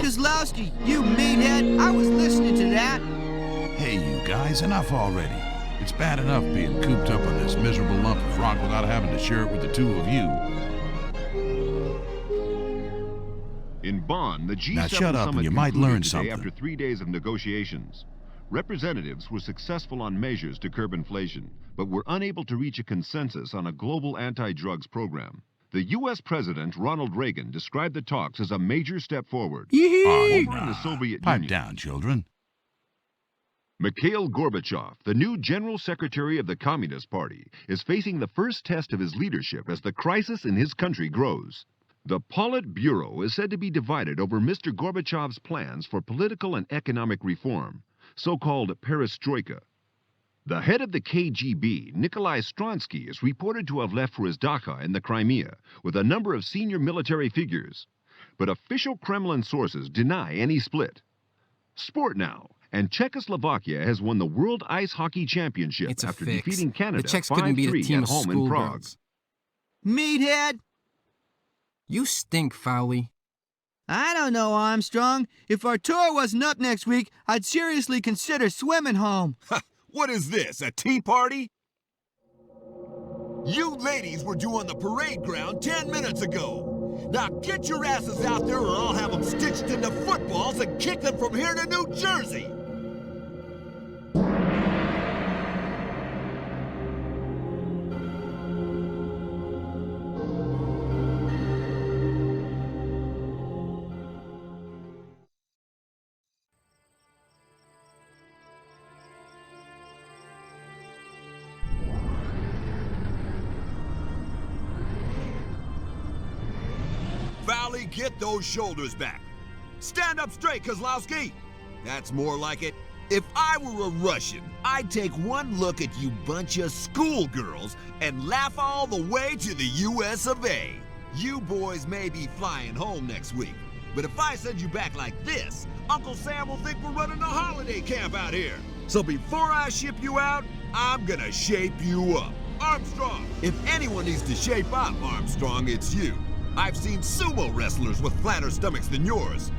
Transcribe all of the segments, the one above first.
Kozlowski, you meathead, I was listening to that. Hey, you guys, enough already. It's bad enough being cooped up on this miserable lump of rock without having to share it with the two of you. In Bonn, the G7 Now shut up summit and you might concluded learn today something. after 3 days of negotiations. Representatives were successful on measures to curb inflation, but were unable to reach a consensus on a global anti-drugs program. The U.S. President Ronald Reagan described the talks as a major step forward. Over in the Soviet Pipe Union, down, children. Mikhail Gorbachev, the new General Secretary of the Communist Party, is facing the first test of his leadership as the crisis in his country grows. The Politburo is said to be divided over Mr. Gorbachev's plans for political and economic reform, so-called perestroika. The head of the KGB, Nikolai Stronsky, is reported to have left for his dacha in the Crimea with a number of senior military figures. But official Kremlin sources deny any split. Sport now, and Czechoslovakia has won the World Ice Hockey Championship It's a after fix. defeating Canada The Czechs couldn't beat a 5-3 team at of home in Prague. schoolgirls. Meathead? You stink, Fowley. I don't know, Armstrong. If our tour wasn't up next week, I'd seriously consider swimming home. What is this, a tea party? You ladies were due on the parade ground 10 minutes ago. Now get your asses out there or I'll have them stitched into footballs and kick them from here to New Jersey. Valley, get those shoulders back. Stand up straight, Kozlowski. That's more like it. If I were a Russian, I'd take one look at you bunch of schoolgirls and laugh all the way to the US of A. You boys may be flying home next week, but if I send you back like this, Uncle Sam will think we're running a holiday camp out here. So before I ship you out, I'm gonna shape you up. Armstrong, if anyone needs to shape up, Armstrong, it's you. I've seen sumo wrestlers with flatter stomachs than yours.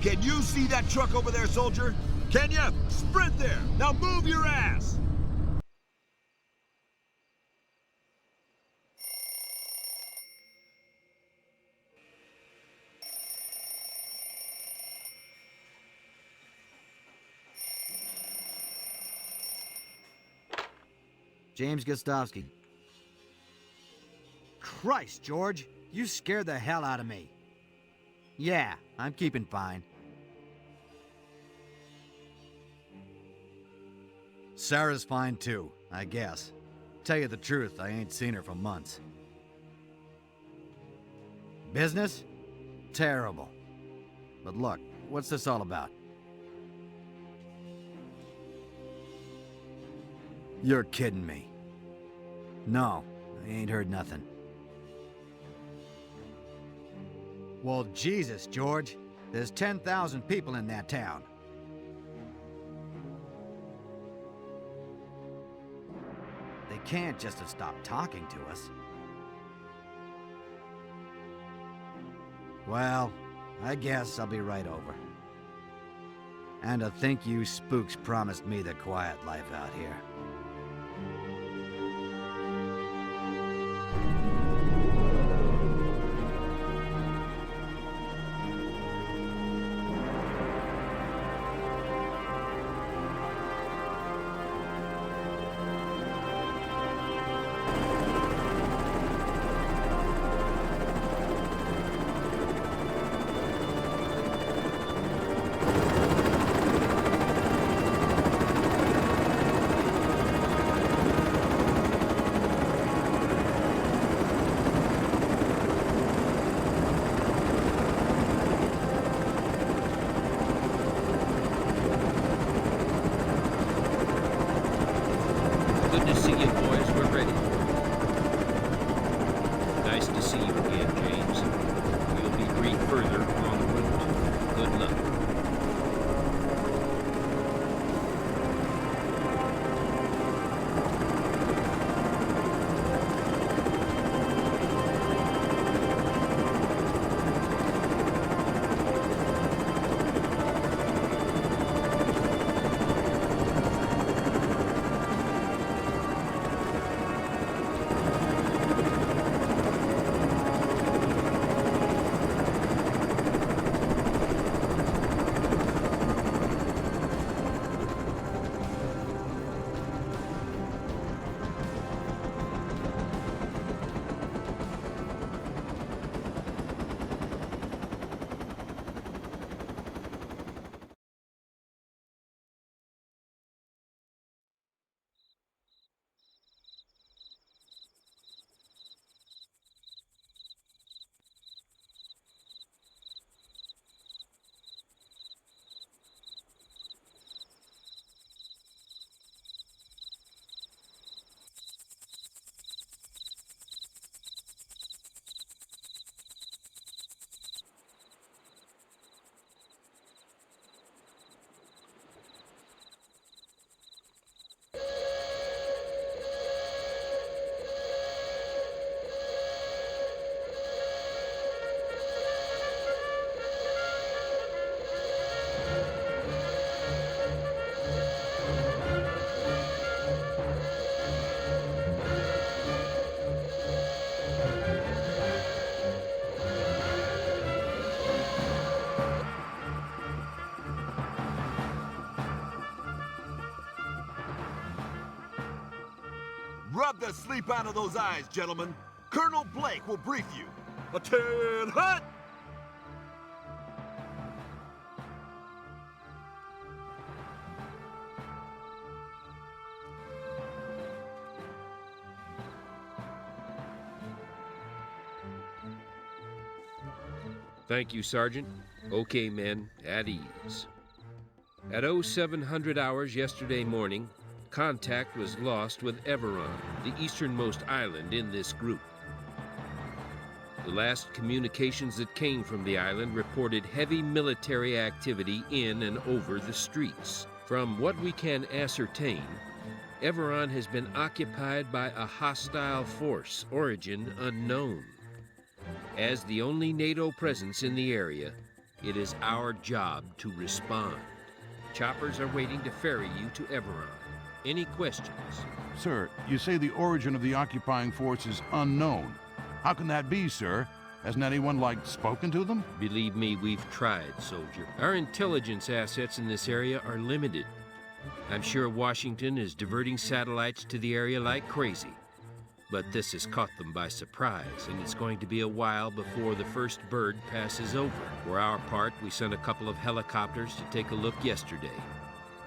Can you see that truck over there, soldier? Can you? Sprint there! Now move your ass! James Gostovsky. Christ, George, you scared the hell out of me. Yeah, I'm keeping fine. Sarah's fine too, I guess. Tell you the truth, I ain't seen her for months. Business? Terrible. But look, what's this all about? You're kidding me. No, I ain't heard nothing. Well, Jesus, George. There's 10,000 people in that town. They can't just have stopped talking to us. Well, I guess I'll be right over. And to think you spooks promised me the quiet life out here. to sleep out of those eyes, gentlemen. Colonel Blake will brief you. Attend hut! Thank you, Sergeant. Okay, men, at ease. At 0700 hours yesterday morning, contact was lost with Everon, the easternmost island in this group. The last communications that came from the island reported heavy military activity in and over the streets. From what we can ascertain, Everon has been occupied by a hostile force, origin unknown. As the only NATO presence in the area, it is our job to respond. Choppers are waiting to ferry you to Everon. Any questions? Sir, you say the origin of the occupying force is unknown. How can that be, sir? Hasn't anyone, spoken to them? Believe me, we've tried, soldier. Our intelligence assets in this area are limited. I'm sure Washington is diverting satellites to the area like crazy. But this has caught them by surprise, and it's going to be a while before the first bird passes over. For our part, we sent a couple of helicopters to take a look yesterday.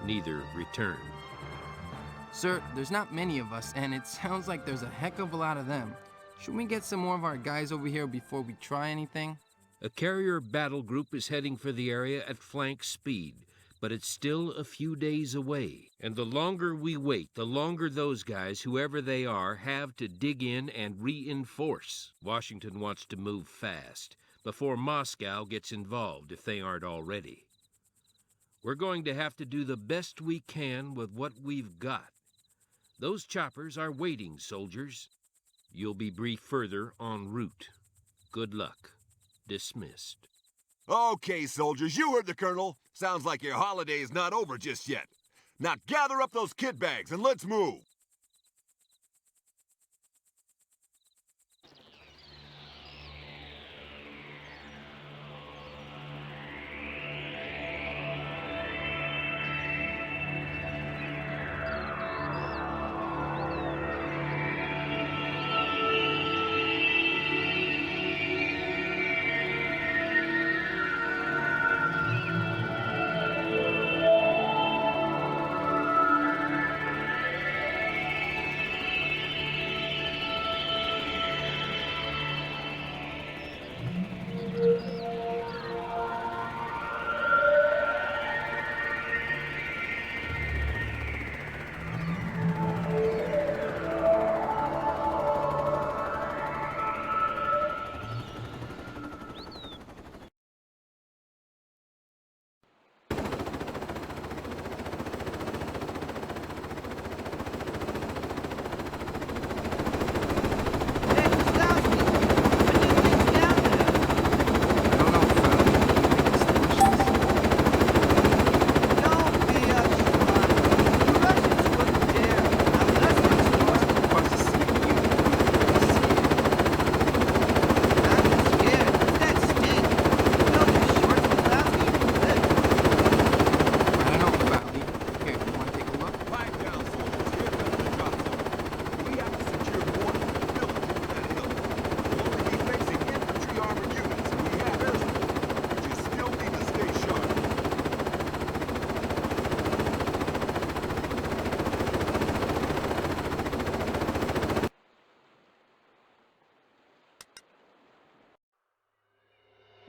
Neither returned. Sir, there's not many of us, and it sounds like there's a heck of a lot of them. Should we get some more of our guys over here before we try anything? A carrier battle group is heading for the area at flank speed, but it's still a few days away. And the longer we wait, the longer those guys, whoever they are, have to dig in and reinforce. Washington wants to move fast, before Moscow gets involved if they aren't already. We're going to have to do the best we can with what we've got. Those choppers are waiting, soldiers. You'll be briefed further en route. Good luck. Dismissed. Okay, soldiers, you heard the Colonel. Sounds like your holiday is not over just yet. Now gather up those kit bags and let's move.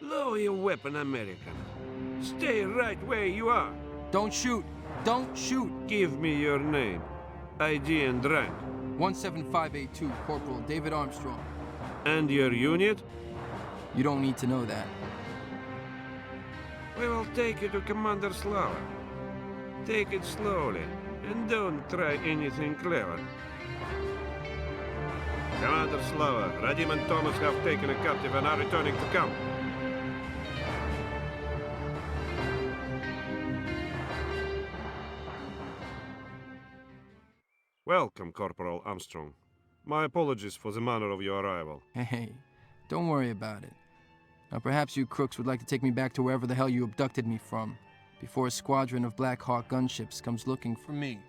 Lower your weapon, American. Stay right where you are. Don't shoot! Don't shoot! Give me your name, ID and rank. 17582, Corporal David Armstrong. And your unit? You don't need to know that. We will take you to Commander Slaughter. Take it slowly, and don't try anything clever. Commander Slaughter, Radim and Thomas have taken a captive and are returning to camp. Welcome, Corporal Armstrong. My apologies for the manner of your arrival. Hey, don't worry about it. Now perhaps you crooks would like to take me back to wherever the hell you abducted me from, before a squadron of Black Hawk gunships comes looking for me.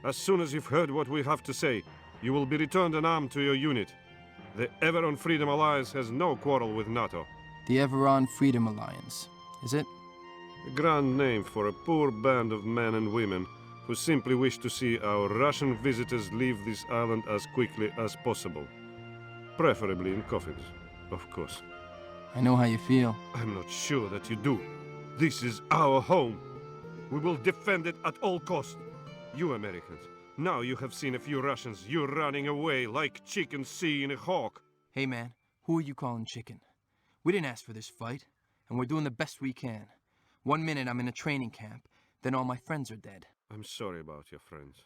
As soon as you've heard what we have to say, You will be returned unarmed to your unit. The Everon Freedom Alliance has no quarrel with NATO. The Everon Freedom Alliance, is it? A grand name for a poor band of men and women who simply wish to see our Russian visitors leave this island as quickly as possible. Preferably in coffins, of course. I know how you feel. I'm not sure that you do. This is our home. We will defend it at all costs. You Americans, now you have seen a few Russians, you're running away like chickens seeing a hawk. Hey man, who are you calling chicken? We didn't ask for this fight, and we're doing the best we can. 1 minute I'm in a training camp, then all my friends are dead. I'm sorry about your friends.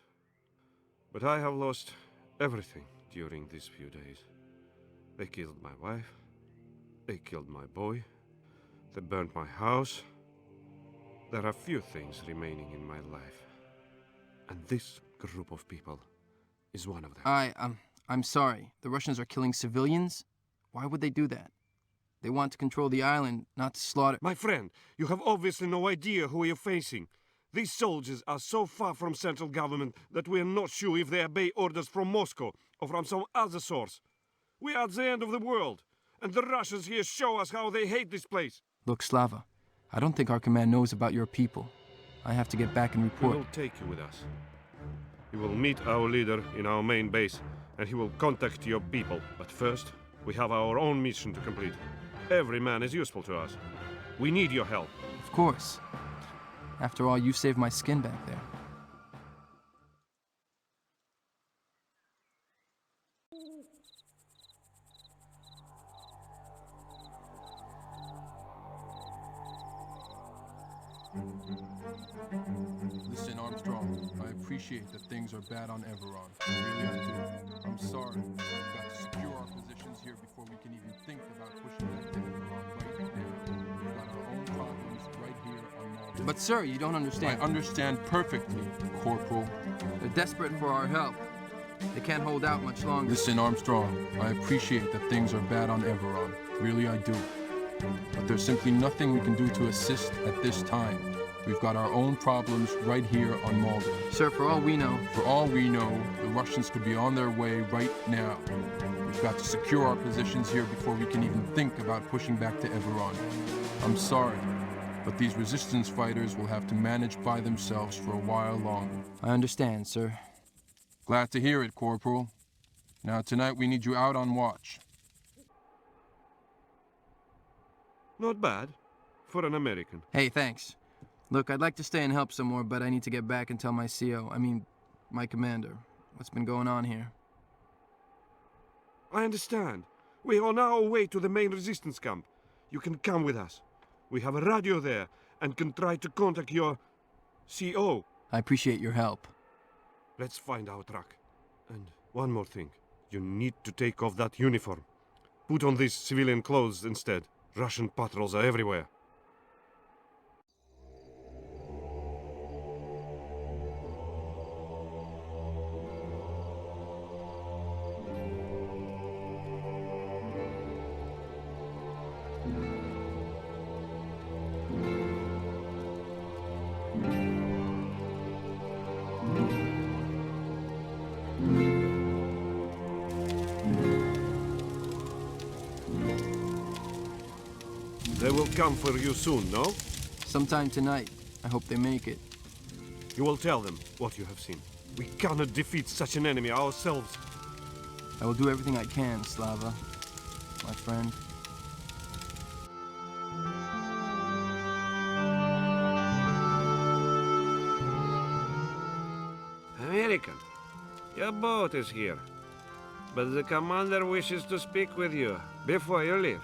But I have lost everything during these few days. They killed my wife. They killed my boy. They burnt my house. There are few things remaining in my life. And this group of people is one of them. I'm sorry. The Russians are killing civilians? Why would they do that? They want to control the island, not to slaughter... My friend, you have obviously no idea who you're facing. These soldiers are so far from central government that we are not sure if they obey orders from Moscow or from some other source. We are at the end of the world, and the Russians here show us how they hate this place. Look, Slava, I don't think our command knows about your people. I have to get back and We report. will take you with us. You will meet our leader in our main base, and he will contact your people. But first, we have our own mission to complete. Every man is useful to us. We need your help. Of course. After all, you saved my skin back there. Listen, Armstrong, I appreciate that things are bad on Everon. Really, I do. I'm sorry. We've got to secure our positions here before we can even think about pushing back to Everon right now. We've got our own problems right here on Malta. But sir, you don't understand. I understand perfectly, Corporal. They're desperate for our help. They can't hold out much longer. Listen, Armstrong, I appreciate that things are bad on Everon. Really, I do. But there's simply nothing we can do to assist at this time. We've got our own problems right here on Malta. Sir, for all we know... For all we know, the Russians could be on their way right now. We've got to secure our positions here before we can even think about pushing back to Everon. I'm sorry, but these resistance fighters will have to manage by themselves for a while longer. I understand, sir. Glad to hear it, Corporal. Now, tonight we need you out on watch. Not bad, for an American. Hey, thanks. Look, I'd like to stay and help some more, but I need to get back and tell my my commander, what's been going on here. I understand. We are on our way to the main resistance camp. You can come with us. We have a radio there and can try to contact your CO. I appreciate your help. Let's find our truck. And one more thing. You need to take off that uniform. Put on these civilian clothes instead. Russian patrols are everywhere. They will come for you soon, no? Sometime tonight. I hope they make it. You will tell them what you have seen. We cannot defeat such an enemy ourselves. I will do everything I can, Slava, my friend. American, your boat is here. But the commander wishes to speak with you before you leave.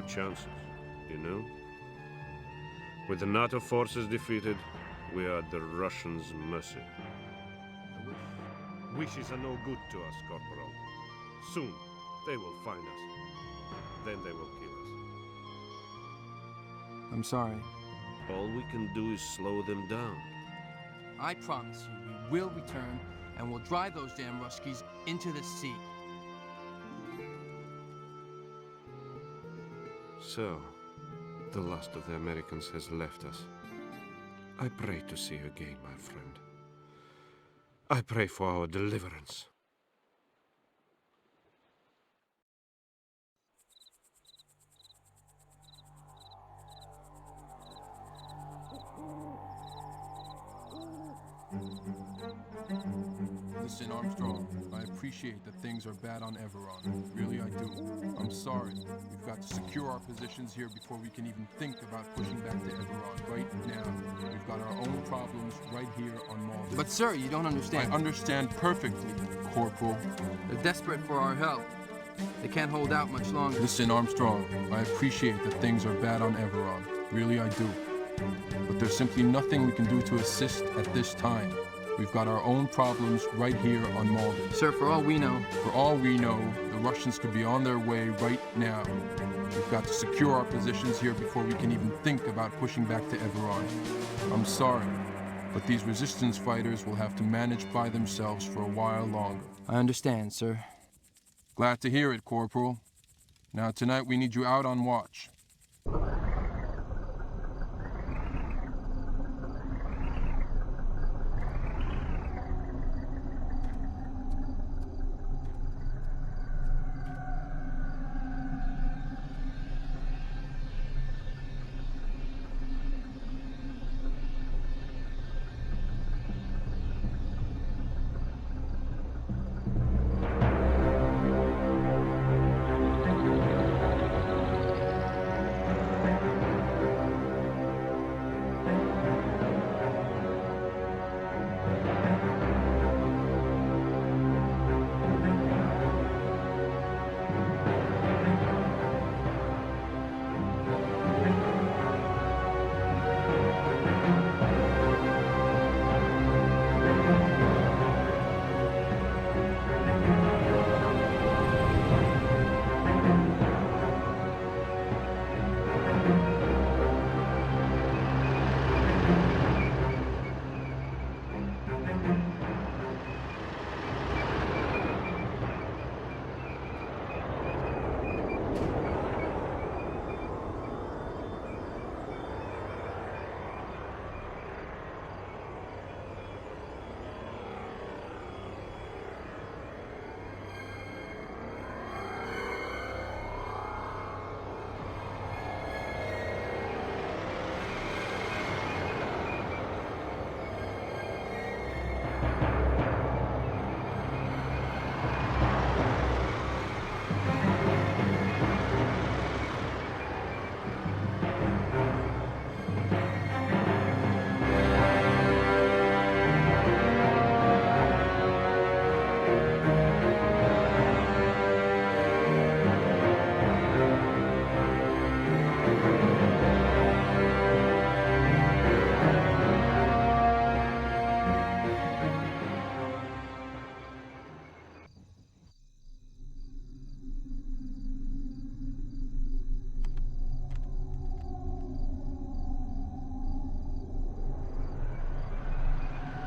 Chances, you know? With the NATO forces defeated, we are at the Russians' mercy. Wishes are no good to us, Corporal. Soon, they will find us. Then they will kill us. I'm sorry. All we can do is slow them down. I promise you, we will return, and we'll drive those damn Ruskies into the sea. So, the last of the Americans has left us. I pray to see you again, my friend. I pray for our deliverance. Listen, Armstrong, I appreciate that things are bad on Everon. Really, I do. I'm sorry. We've got to secure our positions here before we can even think about pushing back to Everon. Right now, we've got our own problems right here on Malden. But sir, you don't understand. I understand perfectly, Corporal. They're desperate for our help. They can't hold out much longer. Listen, Armstrong, I appreciate that things are bad on Everon. Really, I do. But there's simply nothing we can do to assist at this time. We've got our own problems right here on Malden. Sir, for all we know, the Russians could be on their way right now. We've got to secure our positions here before we can even think about pushing back to Everon. I'm sorry, but these resistance fighters will have to manage by themselves for a while longer. I understand, sir. Glad to hear it, Corporal. Now, tonight we need you out on watch.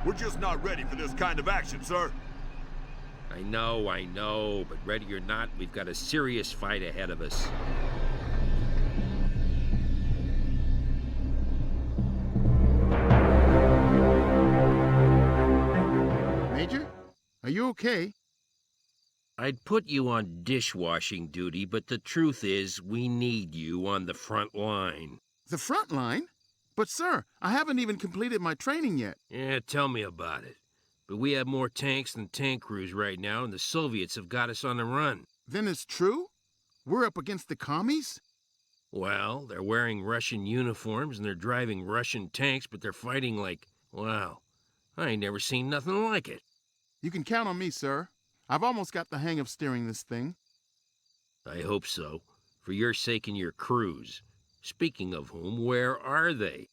We're just not ready for this kind of action, sir. I know, but ready or not, we've got a serious fight ahead of us. Major, are you okay? I'd put you on dishwashing duty, but the truth is, we need you on the front line. The front line? But sir, I haven't even completed my training yet. Yeah, tell me about it. But we have more tanks than tank crews right now, and the Soviets have got us on the run. Then it's true? We're up against the commies? Well, they're wearing Russian uniforms and they're driving Russian tanks, but they're fighting like, wow, I ain't never seen nothing like it. You can count on me, sir. I've almost got the hang of steering this thing. I hope so, for your sake and your crew's. Speaking of whom, where are they?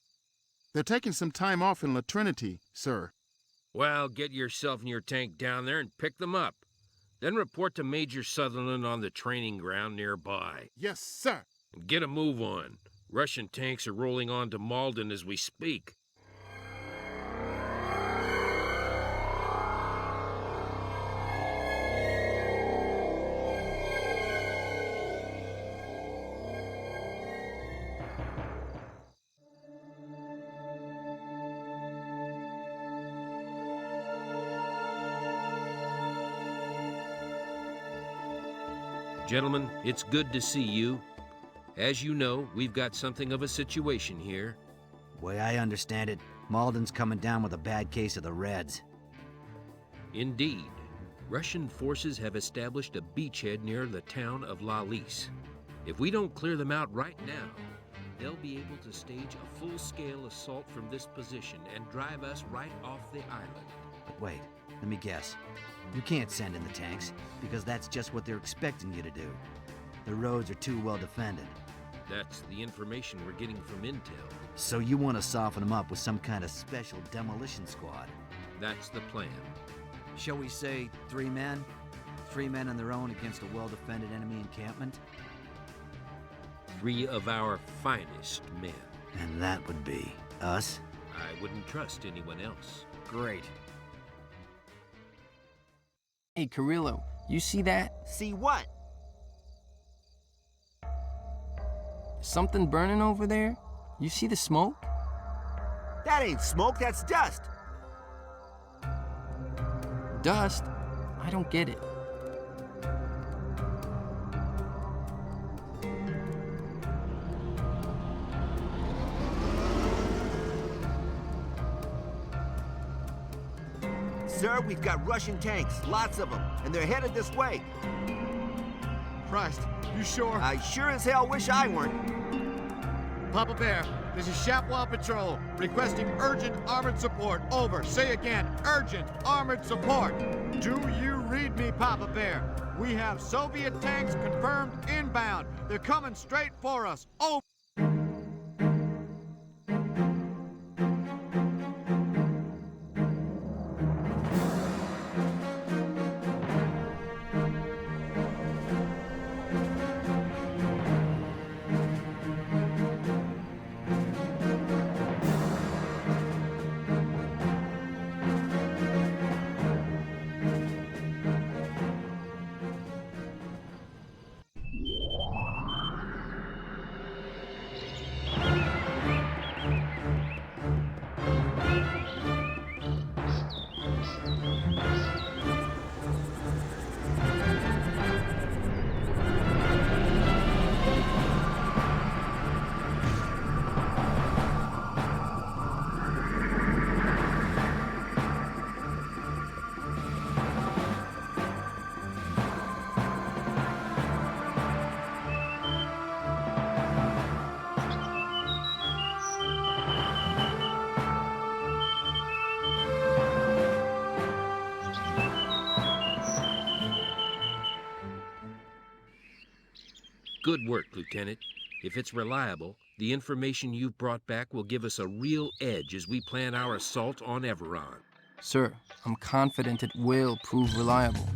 They're taking some time off in La Trinity, sir. Well, get yourself and your tank down there and pick them up. Then report to Major Sutherland on the training ground nearby. Yes, sir. And get a move on. Russian tanks are rolling on to Malden as we speak. Gentlemen, it's good to see you. As you know, we've got something of a situation here. Way I understand it, Malden's coming down with a bad case of the Reds. Indeed. Russian forces have established a beachhead near the town of La Lys. If we don't clear them out right now, they'll be able to stage a full-scale assault from this position and drive us right off the island. But wait, let me guess. You can't send in the tanks, because that's just what they're expecting you to do. The roads are too well defended. That's the information we're getting from intel. So you want to soften them up with some kind of special demolition squad? That's the plan. Shall we say 3 men? 3 men on their own against a well-defended enemy encampment? 3 of our finest men. And that would be us? I wouldn't trust anyone else. Great. Hey, Carrillo, you see that? See what? Something burning over there? You see the smoke? That ain't smoke, that's dust. Dust? I don't get it. Sir, we've got Russian tanks, lots of them, and they're headed this way. Christ, you sure? I sure as hell wish I weren't. Papa Bear, this is Chaparral Patrol, requesting urgent armored support. Over. Say again, urgent armored support. Do you read me, Papa Bear? We have Soviet tanks confirmed inbound. They're coming straight for us. Over. Good work, Lieutenant. If it's reliable, the information you've brought back will give us a real edge as we plan our assault on Everon. Sir, I'm confident it will prove reliable.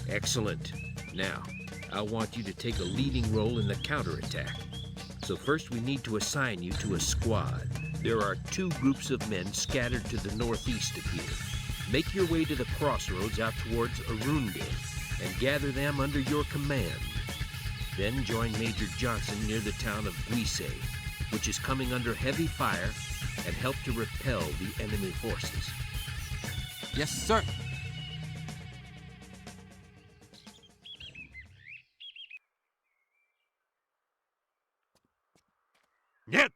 Excellent. Now, I want you to take a leading role in the counterattack. So first we need to assign you to a squad. There are 2 groups of men scattered to the northeast of here. Make your way to the crossroads out towards Arundel and gather them under your command. Then join Major Johnson near the town of Guise, which is coming under heavy fire, and help to repel the enemy forces. Yes, sir. Нет!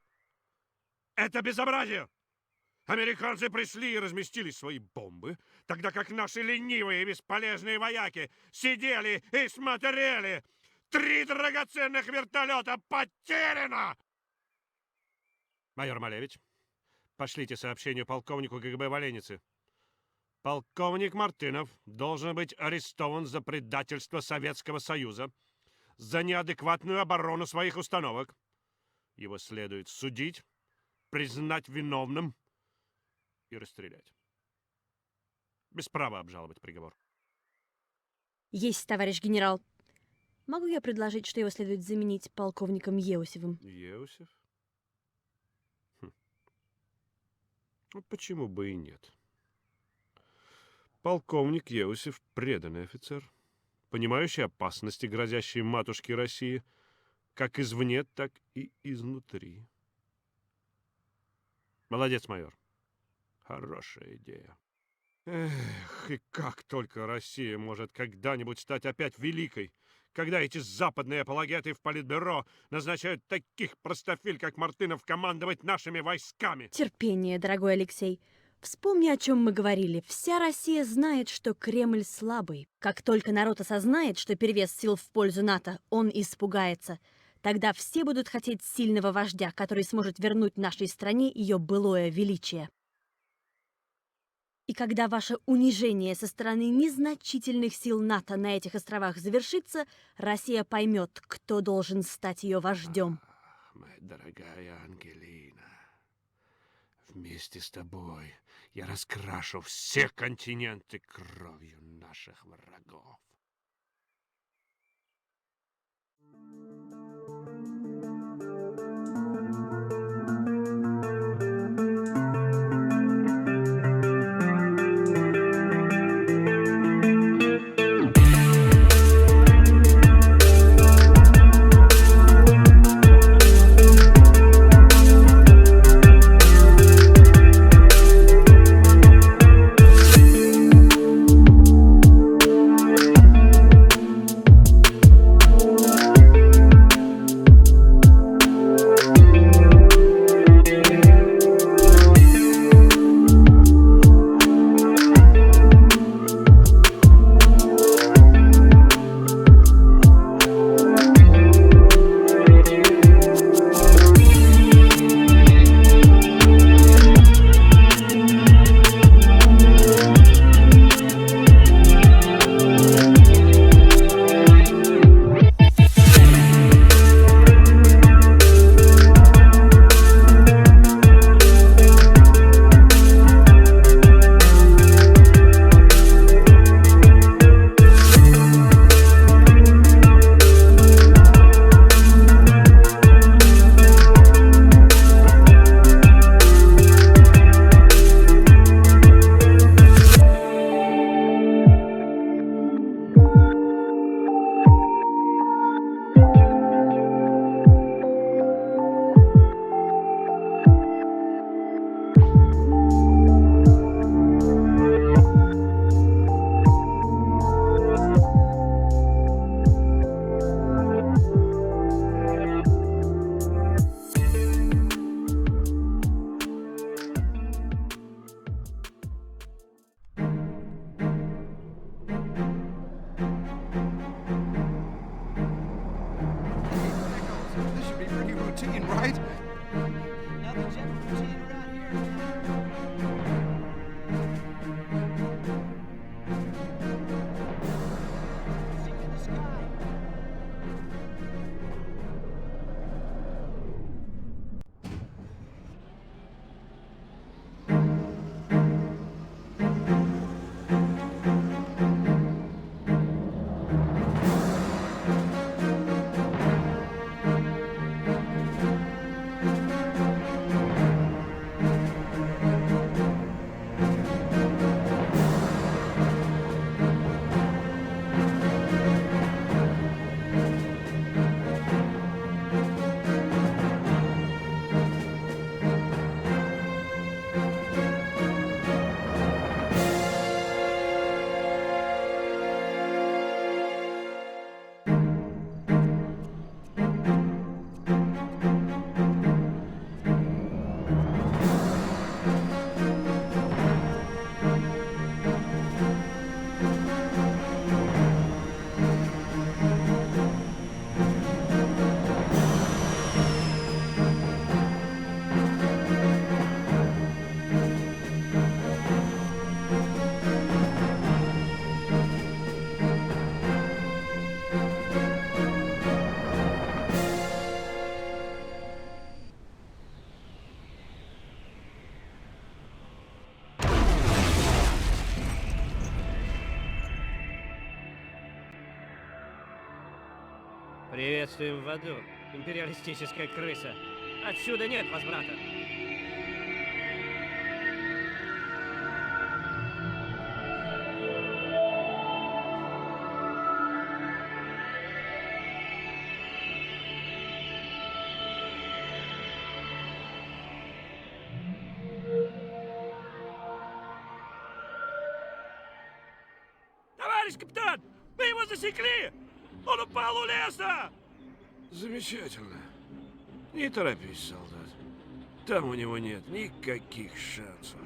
Это безобразие! Американцы пришли и разместили свои бомбы, тогда как наши ленивые и бесполезные вояки сидели и смотрели. 3 драгоценных вертолета потеряно! Майор Малевич, пошлите сообщение полковнику КГБ Валеницы. Полковник Мартынов должен быть арестован за предательство Советского Союза, за неадекватную оборону своих установок. Его следует судить, признать виновным и расстрелять. Без права обжаловать приговор. Есть, товарищ генерал. Могу я предложить, что его следует заменить полковником Еусевым? Еусев? Ну, почему бы и нет? Полковник Еусев — преданный офицер, понимающий опасности, грозящие матушке России, как извне, так и изнутри. Молодец, майор. Хорошая идея. Эх, и как только Россия может когда-нибудь стать опять великой, когда эти западные апологеты в Политбюро назначают таких простофиль, как Мартынов, командовать нашими войсками. Терпение, дорогой Алексей. Вспомни, о чем мы говорили. Вся Россия знает, что Кремль слабый. Как только народ осознает, что перевес сил в пользу НАТО, он испугается. Тогда все будут хотеть сильного вождя, который сможет вернуть нашей стране ее былое величие. И когда ваше унижение со стороны незначительных сил НАТО на этих островах завершится, Россия поймет, кто должен стать ее вождем. Моя дорогая Ангелина, вместе с тобой я раскрашу все континенты кровью наших врагов. Приветствуем в аду, империалистическая крыса. Отсюда нет возврата. Товарищ капитан, мы его засекли! Он упал у леса! Замечательно. Не торопись, солдат. Там у него нет никаких шансов.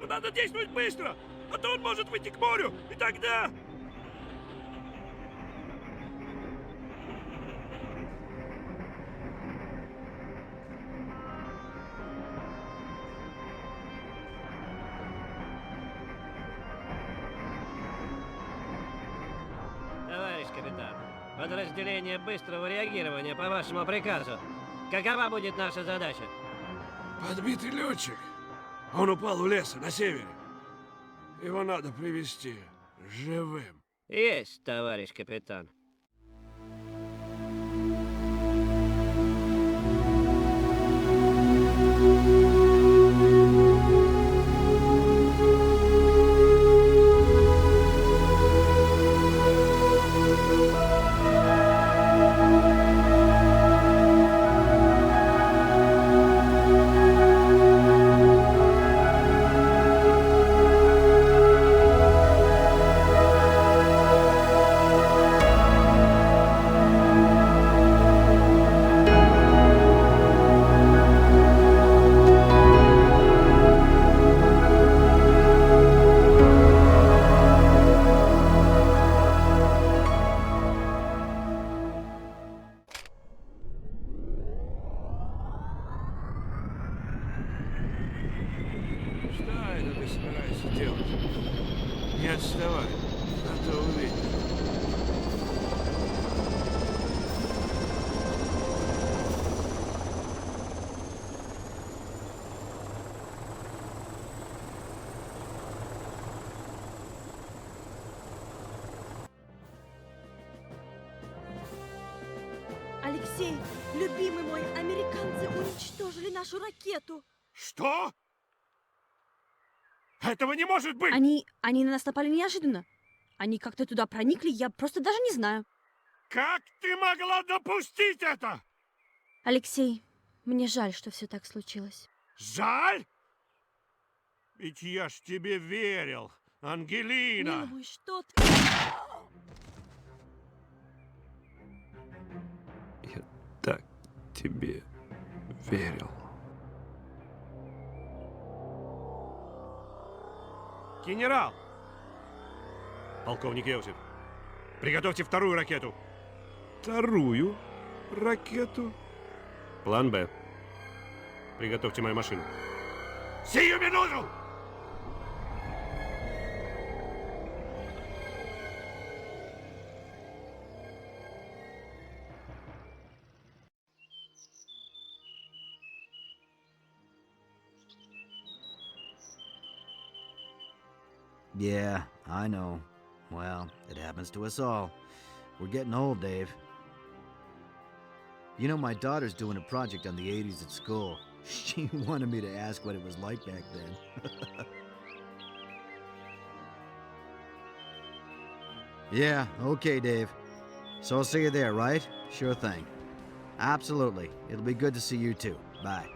Но надо действовать быстро, а то он может выйти к морю, и тогда... Товарищ капитан, подразделение быстрого реагирования по вашему приказу. Какова будет наша задача? Подбитый летчик. Он упал у леса на севере. Его надо привезти живым. Есть, товарищ капитан. Что это ты собираешься делать? Не отставай, а то увидишь. Алексей, любимый мой, американцы уничтожили нашу ракету. Что? Этого не может быть! Они на нас напали неожиданно. Они как-то туда проникли, я просто даже не знаю. Как ты могла допустить это? Алексей, мне жаль, что все так случилось. Жаль? Ведь я ж тебе верил, Ангелина. Милый, что ты... Я так тебе верил. Генерал! Полковник Иосиф, приготовьте вторую ракету. Вторую ракету? План Б. Приготовьте мою машину. Сию минуту! Yeah, I know. Well, it happens to us all. We're getting old, Dave. You know, my daughter's doing a project on the 80s at school. She wanted me to ask what it was like back then. Yeah, okay, Dave. So I'll see you there, right? Sure thing. Absolutely. It'll be good to see you too. Bye.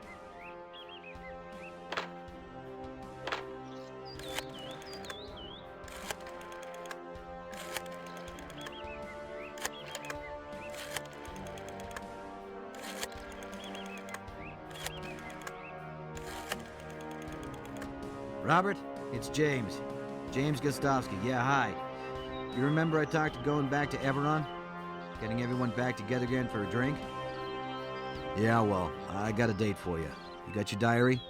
Robert, it's James. James Gostovsky. Yeah, hi. You remember I talked to going back to Everon? Getting everyone back together again for a drink? Yeah, well, I got a date for you. You got your diary?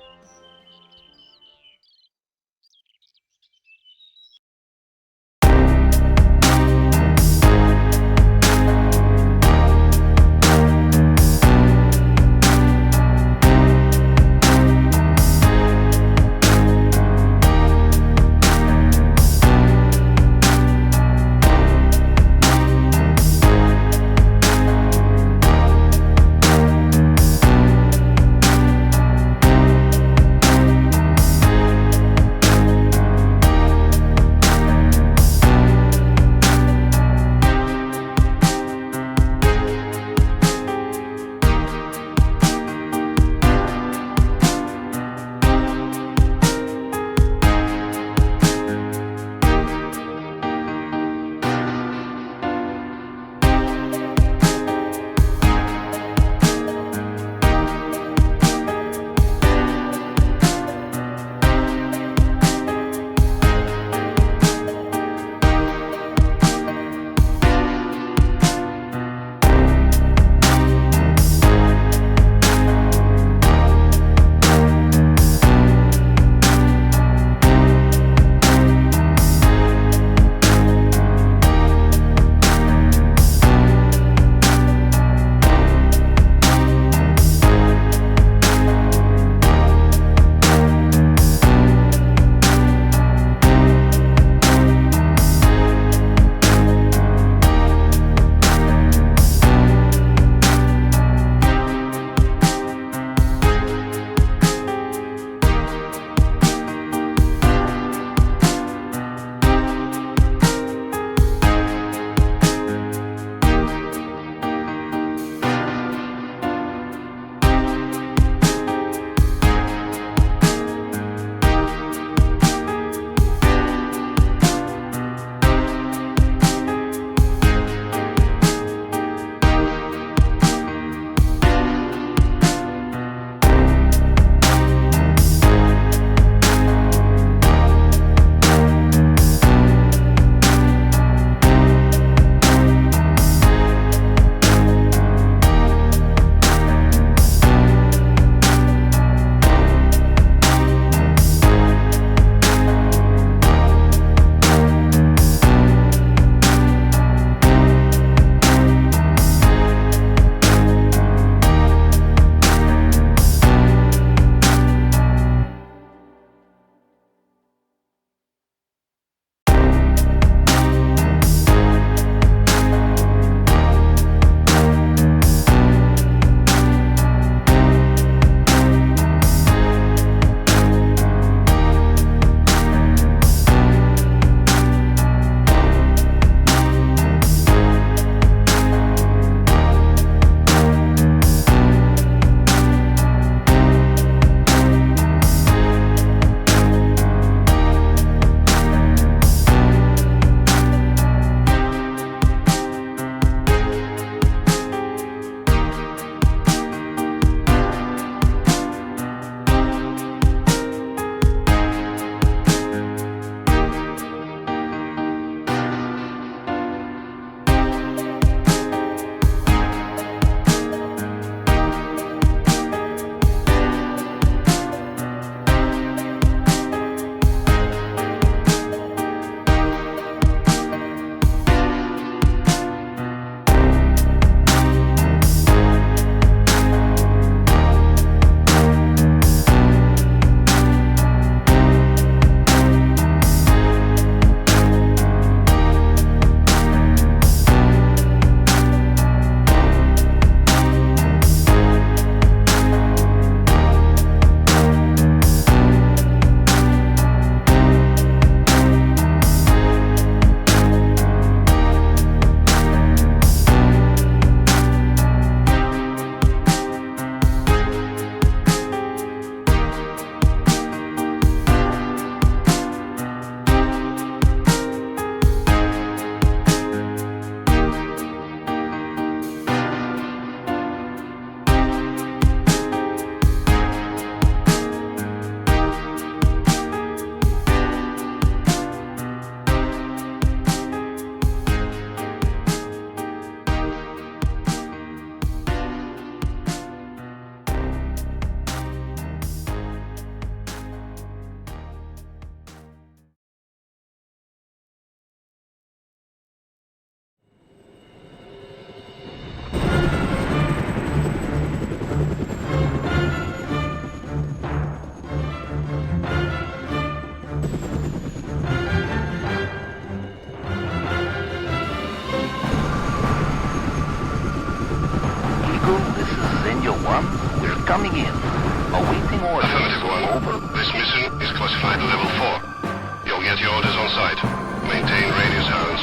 level 4. You'll get your orders on site. Maintain radio sounds.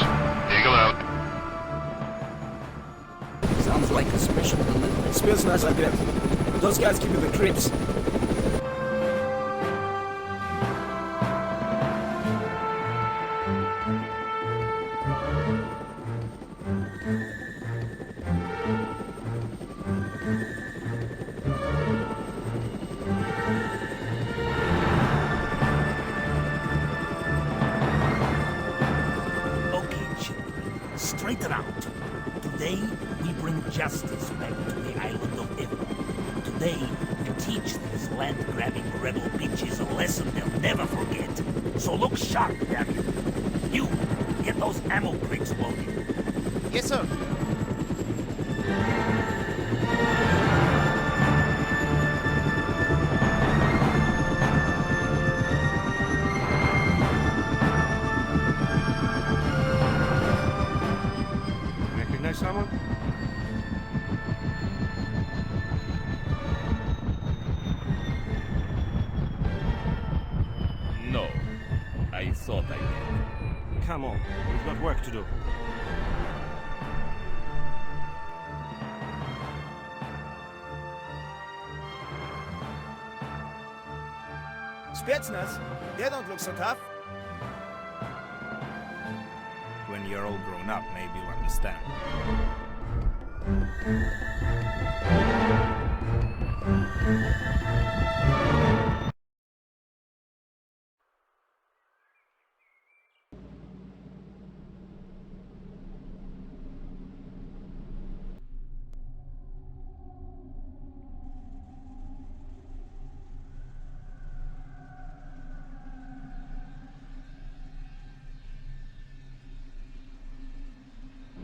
Eagle out. Sounds like a special delivery. Spetsnaz ответ. Those guys give me the creeps. Straighten out. Today, we bring justice back to the island of Ever. Today, we teach these land-grabbing rebel bitches a lesson they'll never forget. So look sharp, damn you. You, get those ammo bricks loaded. Yes, sir. Recognize someone? No. I thought I did. Come on, we've got work to do. Spetsnaz, they don't look so tough. When you're all grown up, maybe you'll understand.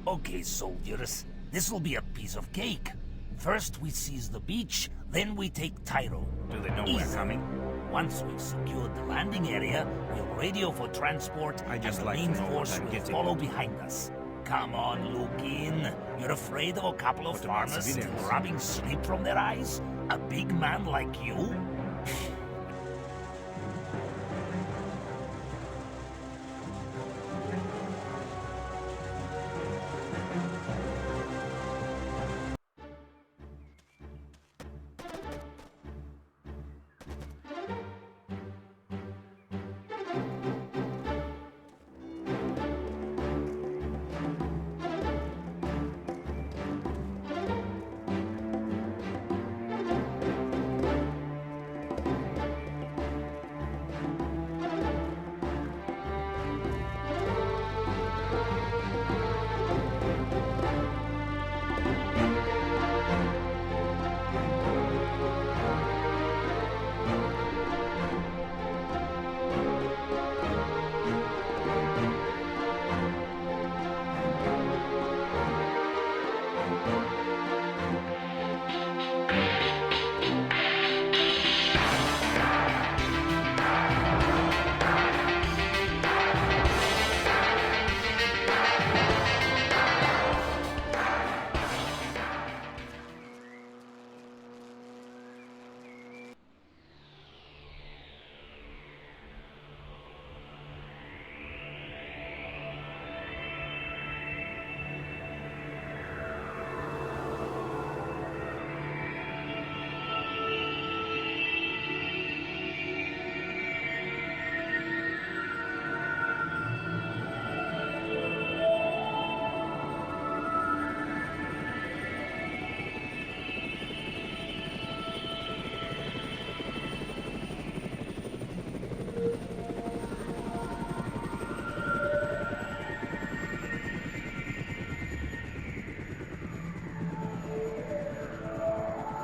Okay, soldiers, this will be a piece of cake. First we seize the beach, then we take Tyro. Do they know we're coming? Once we've secured the landing area, we'll radio for transport, and the main force will follow behind us. Come on, look in. You're afraid of a couple of farmers still rubbing sleep from their eyes? A big man like you?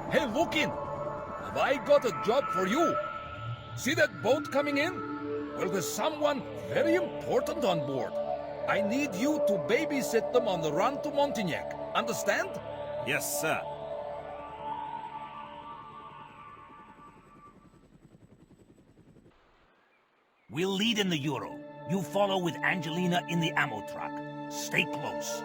Hey, look in! Have I got a job for you? See that boat coming in? Well, there's someone very important on board. I need you to babysit them on the run to Montignac. Understand? Yes, sir. We'll lead in the Euro. You follow with Angelina in the ammo truck. Stay close.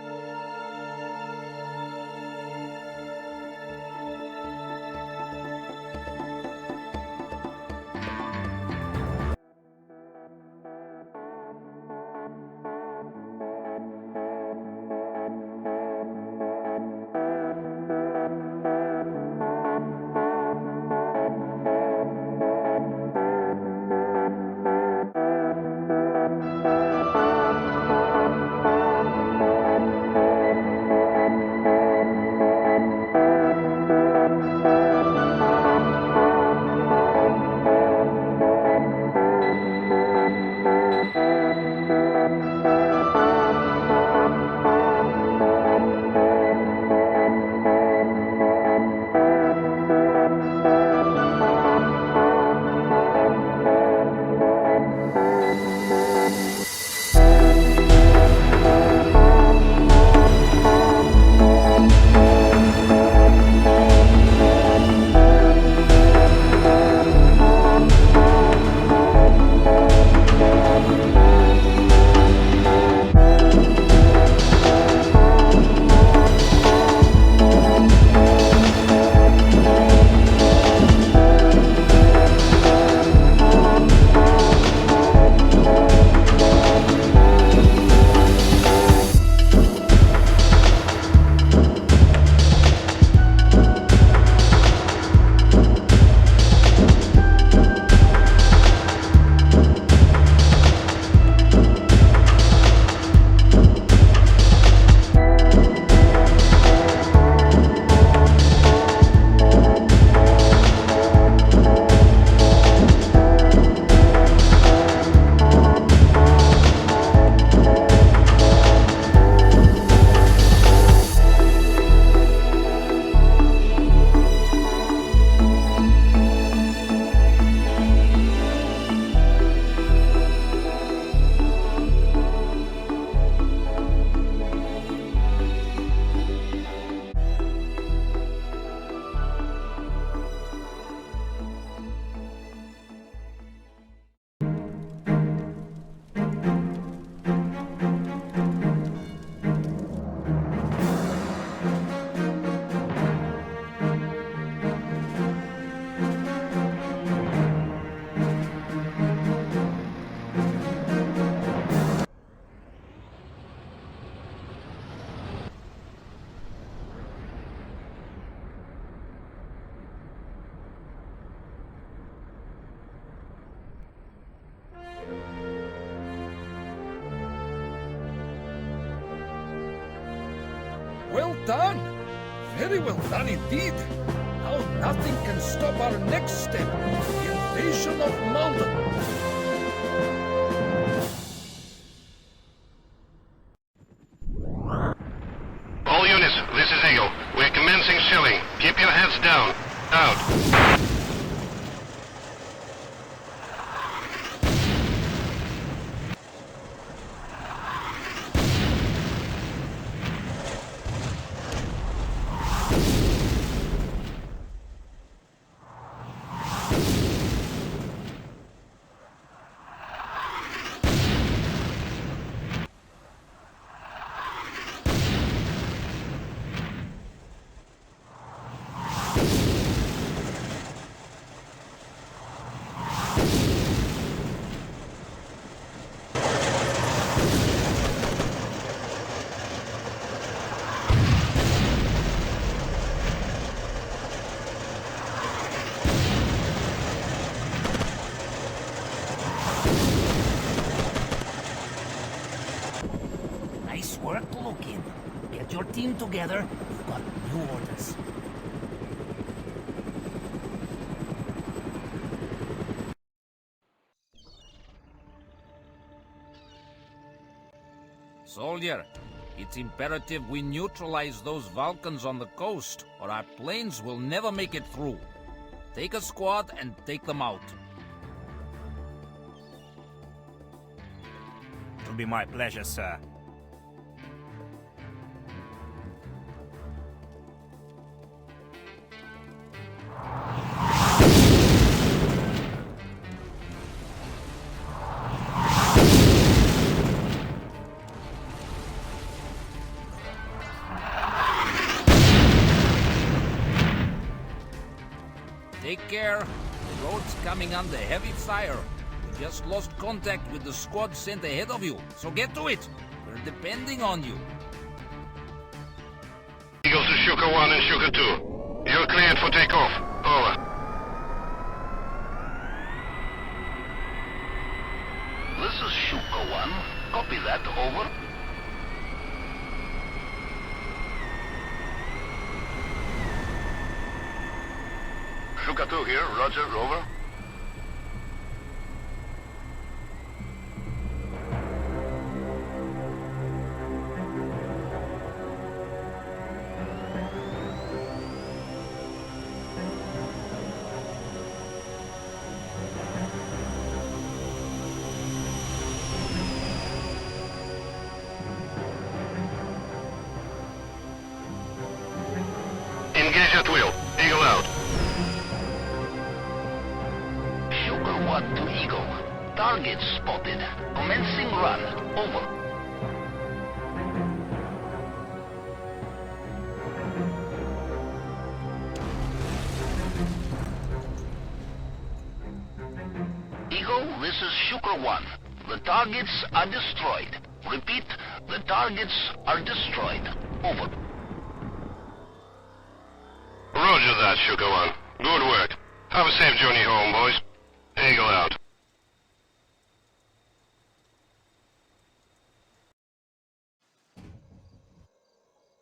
done. Very well done indeed. Now nothing can stop our next step, the invasion of Malden. All units, this is Eagle. We're commencing shelling. Keep your heads down. Out. Nice work, Logan. Get your team together. We've got new orders. Soldier, it's imperative we neutralize those Vulcans on the coast, or our planes will never make it through. Take a squad and take them out. It'll be my pleasure, sir. Take care. The road's coming under heavy fire. We just lost contact with the squad sent ahead of you, so get to it. We're depending on you. Eagles to Shuka 1 and Shuka 2. You're cleared for takeoff. Over. This is Shuka 1. Copy that. Over. Shuka 2 here. Roger. Over. Engage at will. Eagle out. Shuka 1 to Eagle. Target spotted. Commencing run. Over. Eagle, this is Shuka 1. The targets are destroyed. Repeat, the targets are destroyed. Over. Roger that, Shuka 1. Good work. Have a safe journey home, boys. Eagle out.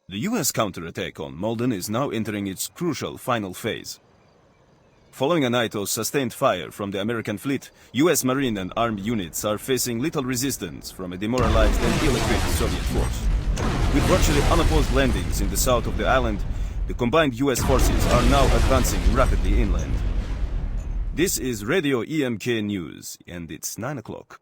The US counterattack on Malden is now entering its crucial final phase. Following a night of sustained fire from the American fleet, US Marine and armed units are facing little resistance from a demoralized and ill-equipped Soviet force. With virtually unopposed landings in the south of the island, the combined US forces are now advancing rapidly inland. This is Radio EMK News, and it's 9 o'clock.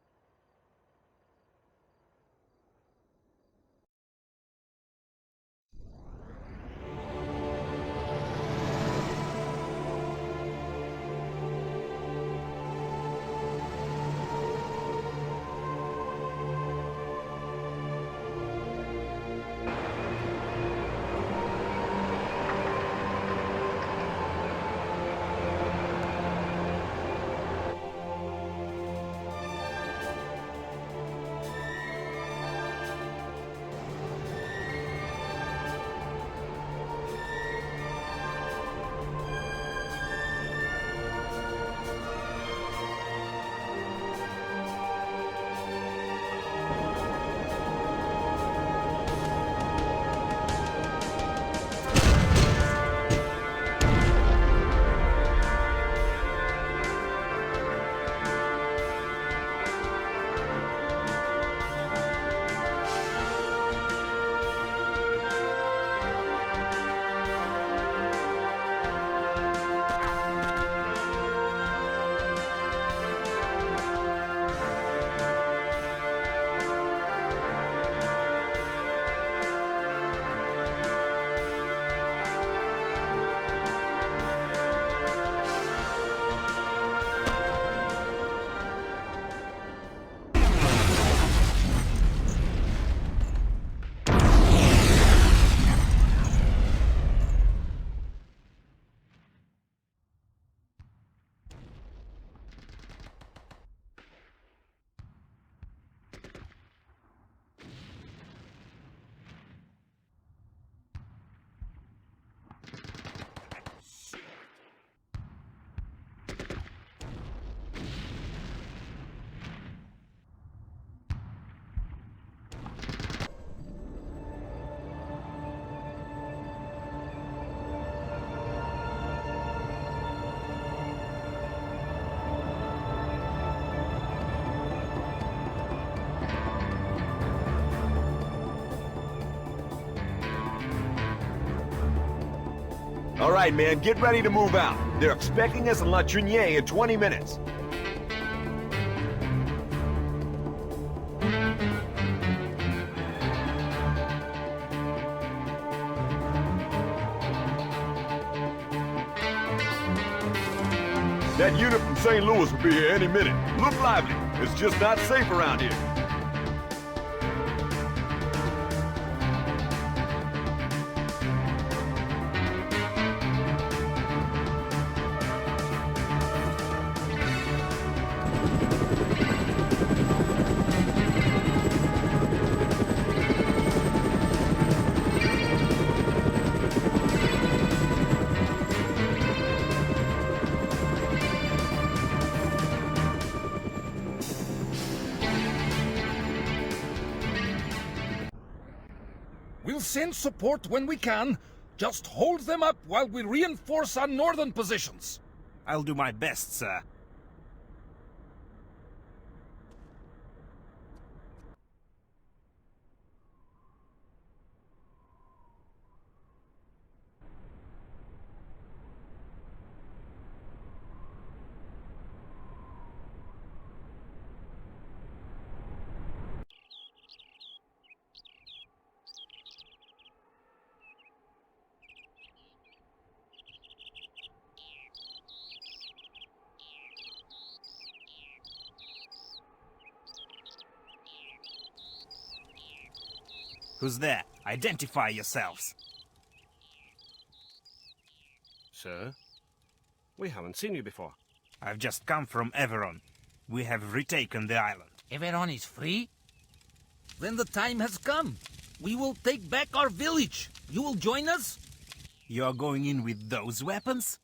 All right, man, get ready to move out. They're expecting us in La Trinier in 20 minutes. That unit from St. Louis will be here any minute. Look lively. It's just not safe around here. We'll send support when we can. Just hold them up while we reinforce our northern positions. I'll do my best, sir. Who's there? Identify yourselves. Sir? We haven't seen you before. I've just come from Everon. We have retaken the island. Everon is free? Then the time has come. We will take back our village. You will join us? You're going in with those weapons?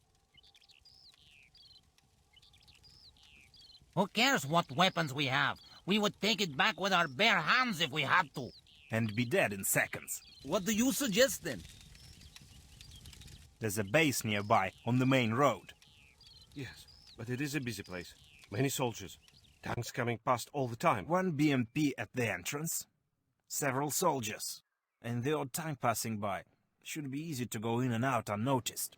Who cares what weapons we have? We would take it back with our bare hands if we had to. And be dead in seconds. What do you suggest then? There's a base nearby, on the main road. Yes, but it is a busy place. Many soldiers. Tanks coming past all the time. One BMP at the entrance. Several soldiers. And the odd tank passing by. Should be easy to go in and out unnoticed.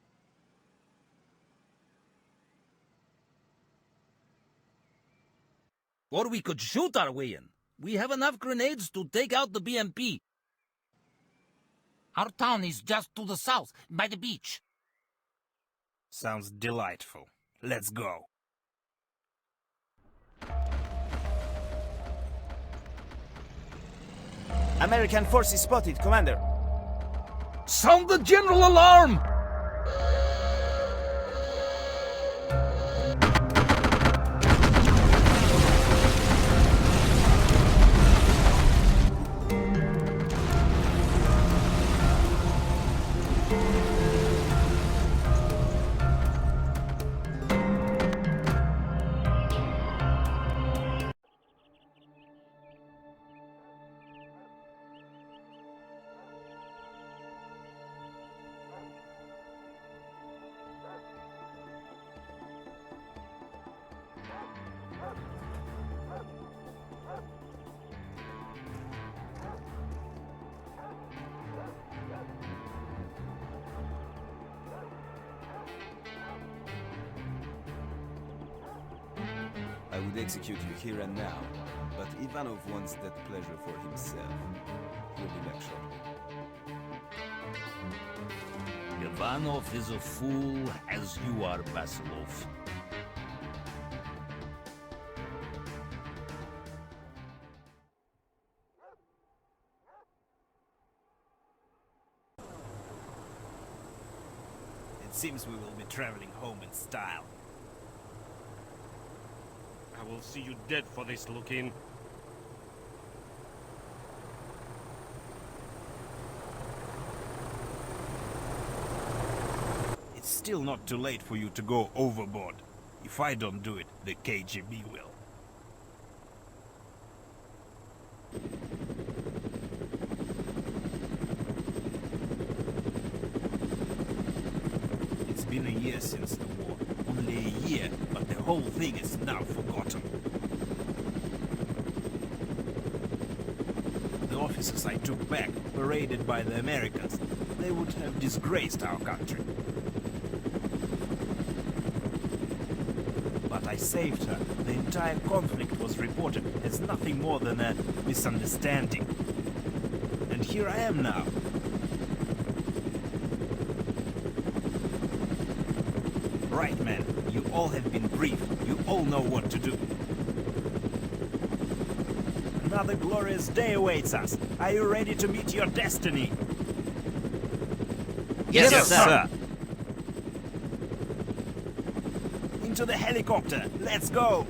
Or we could shoot our way in. We have enough grenades to take out the BMP. Our town is just to the south, by the beach. Sounds delightful. Let's go. American forces spotted, Commander. Sound the general alarm! I would execute you here and now, but Ivanov wants that pleasure for himself. He'll be back shortly. Ivanov is a fool, as you are, Vasilov. It seems we will be traveling home in style. I will see you dead for this, Lukin. It's still not too late for you to go overboard. If I don't do it, the KGB will. It's been a year since the war. Only a year, but the whole thing is now forgotten. The officers I took back were raided by the Americans. they would have disgraced our country. But I saved her. The entire conflict was reported as nothing more than a misunderstanding. And here I am now. Right, men. You all have been briefed. You all know what to do. Another glorious day awaits us. Are you ready to meet your destiny? Yes, sir. Into the helicopter. Let's go.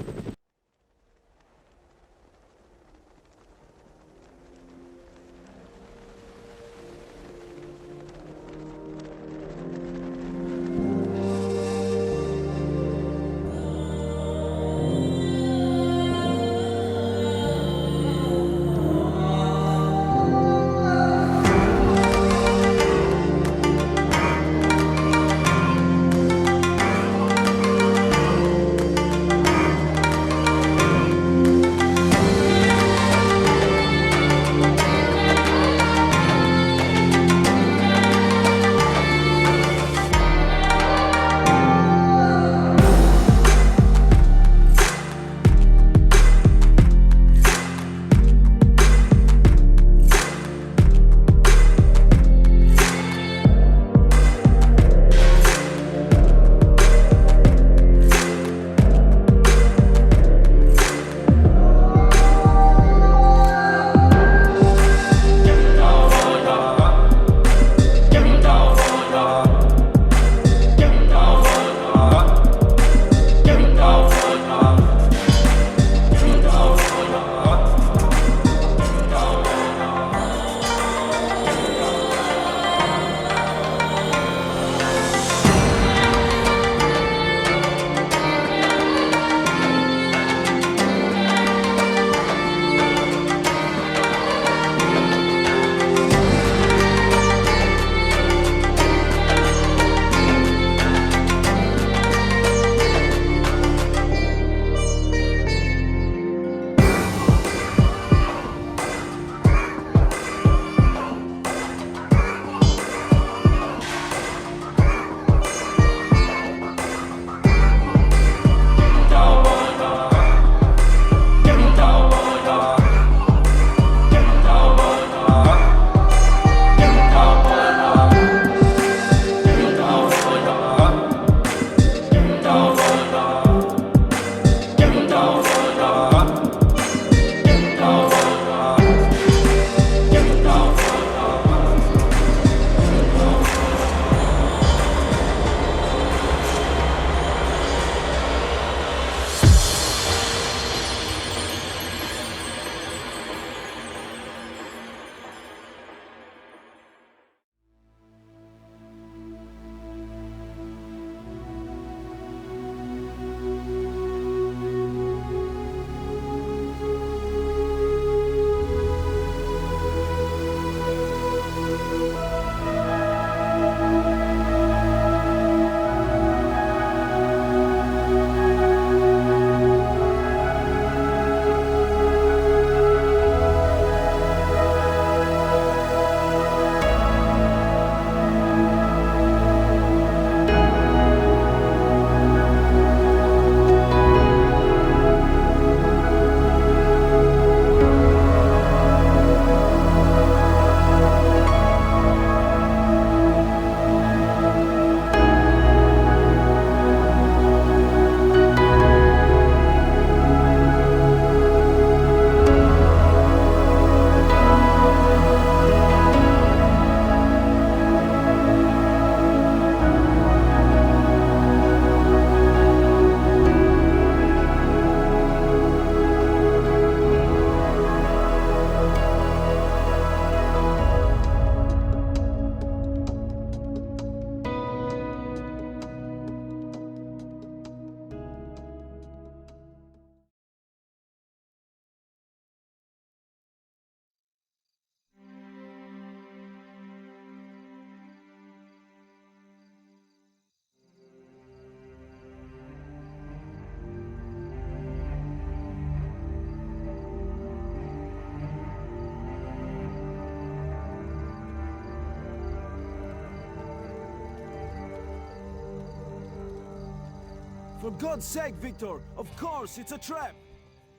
For God's sake, Victor! Of course, it's a trap!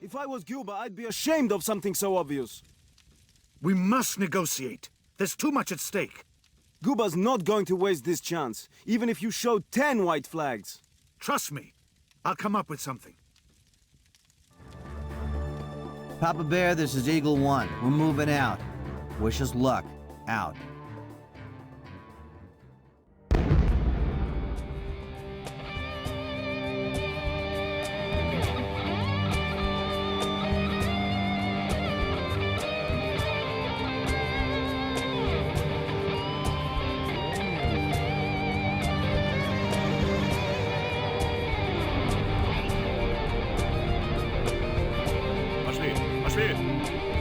If I was Cuba, I'd be ashamed of something so obvious. We must negotiate. There's too much at stake. Cuba's not going to waste this chance, even if you show 10 white flags. Trust me. I'll come up with something. Papa Bear, this is Eagle 1. We're moving out. Wish us luck. Out. Пошли!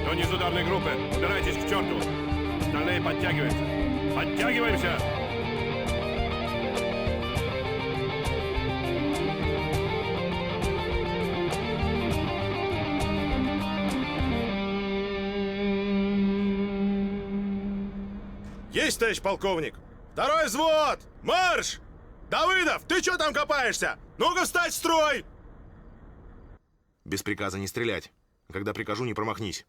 Кто не из ударной группы, убирайтесь к черту! Остальные подтягиваемся! Подтягиваемся! Есть, товарищ полковник! Второй взвод! Марш! Давыдов, ты что там копаешься? Ну-ка встать в строй! Без приказа не стрелять. Когда прикажу, не промахнись.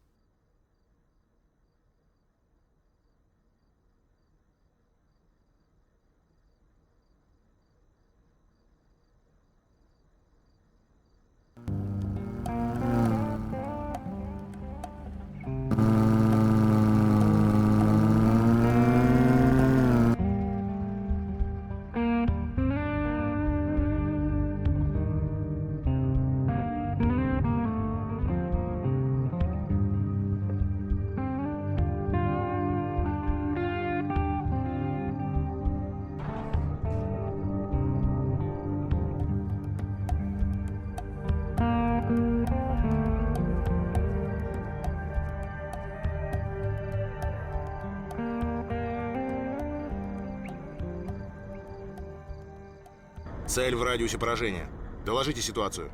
Цель в радиусе поражения. Доложите ситуацию.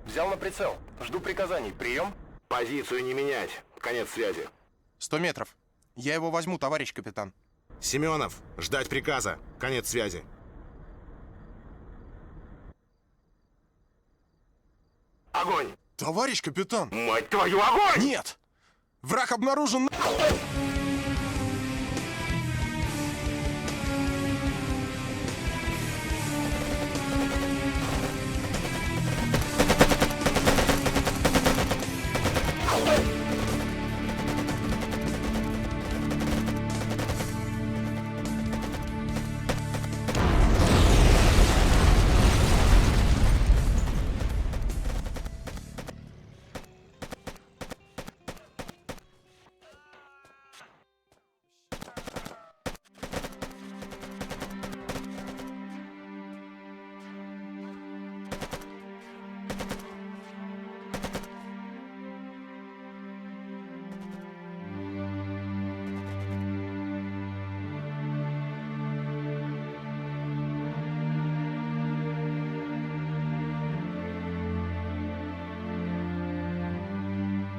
Взял на прицел. Жду приказаний. Прием. Позицию не менять. Конец связи. 100 метров. Я его возьму, товарищ капитан. Семенов, ждать приказа. Конец связи. Огонь! Товарищ капитан! Мать твою, огонь! Нет! Враг обнаружен!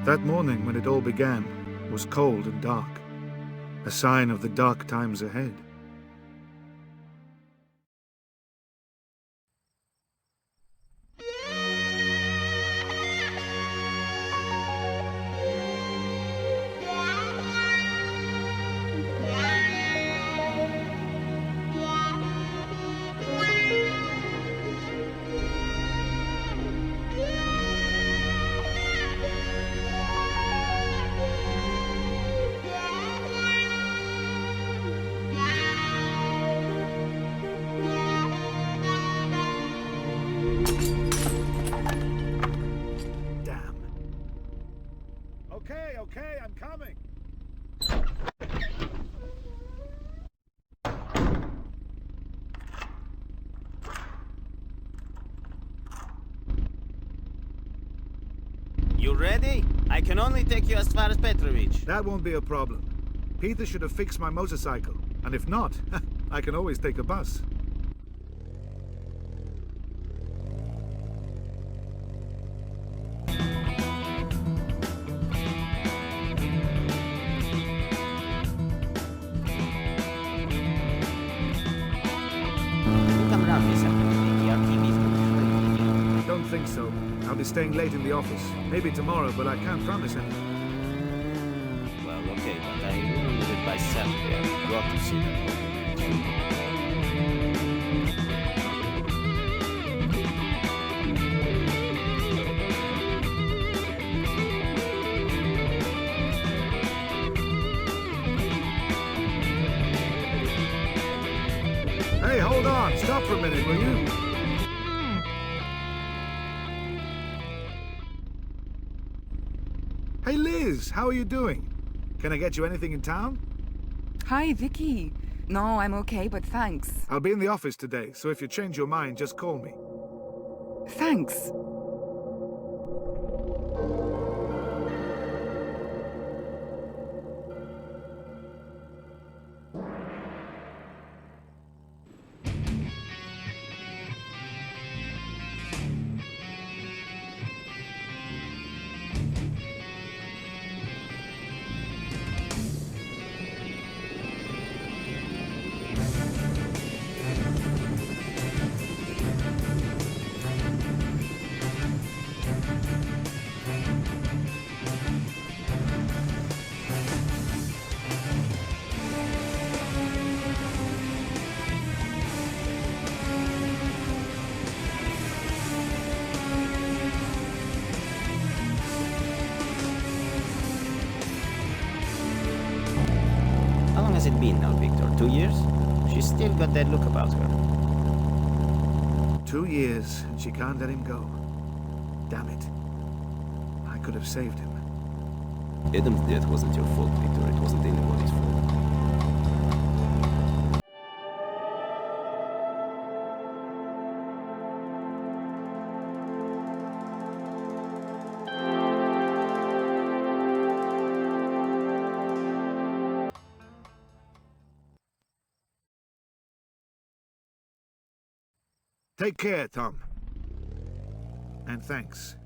That morning, when it all began, was cold and dark, a sign of the dark times ahead. Okay, I'm coming. You ready? I can only take you as far as Petrovich. That won't be a problem. Peter should have fixed my motorcycle. And if not, I can always take a bus. Come around, Lisa. Your team staying late in the office. Maybe tomorrow, but I can't promise anything. Well, okay, but I will leave it by Saturday. I've got to see that. Hey, hold on! Stop for a minute, will you? Hey, Liz! How are you doing? Can I get you anything in town? Hi, Vicky. No, I'm okay, but thanks. I'll be in the office today, so if you change your mind, just call me. Thanks. How long has it been now, Victor? 2 years? She's still got that look about her. 2 years, and she can't let him go. Damn it. I could have saved him. Adam's death wasn't your fault, Victor. It wasn't anybody's fault. Take care, Tom. And thanks.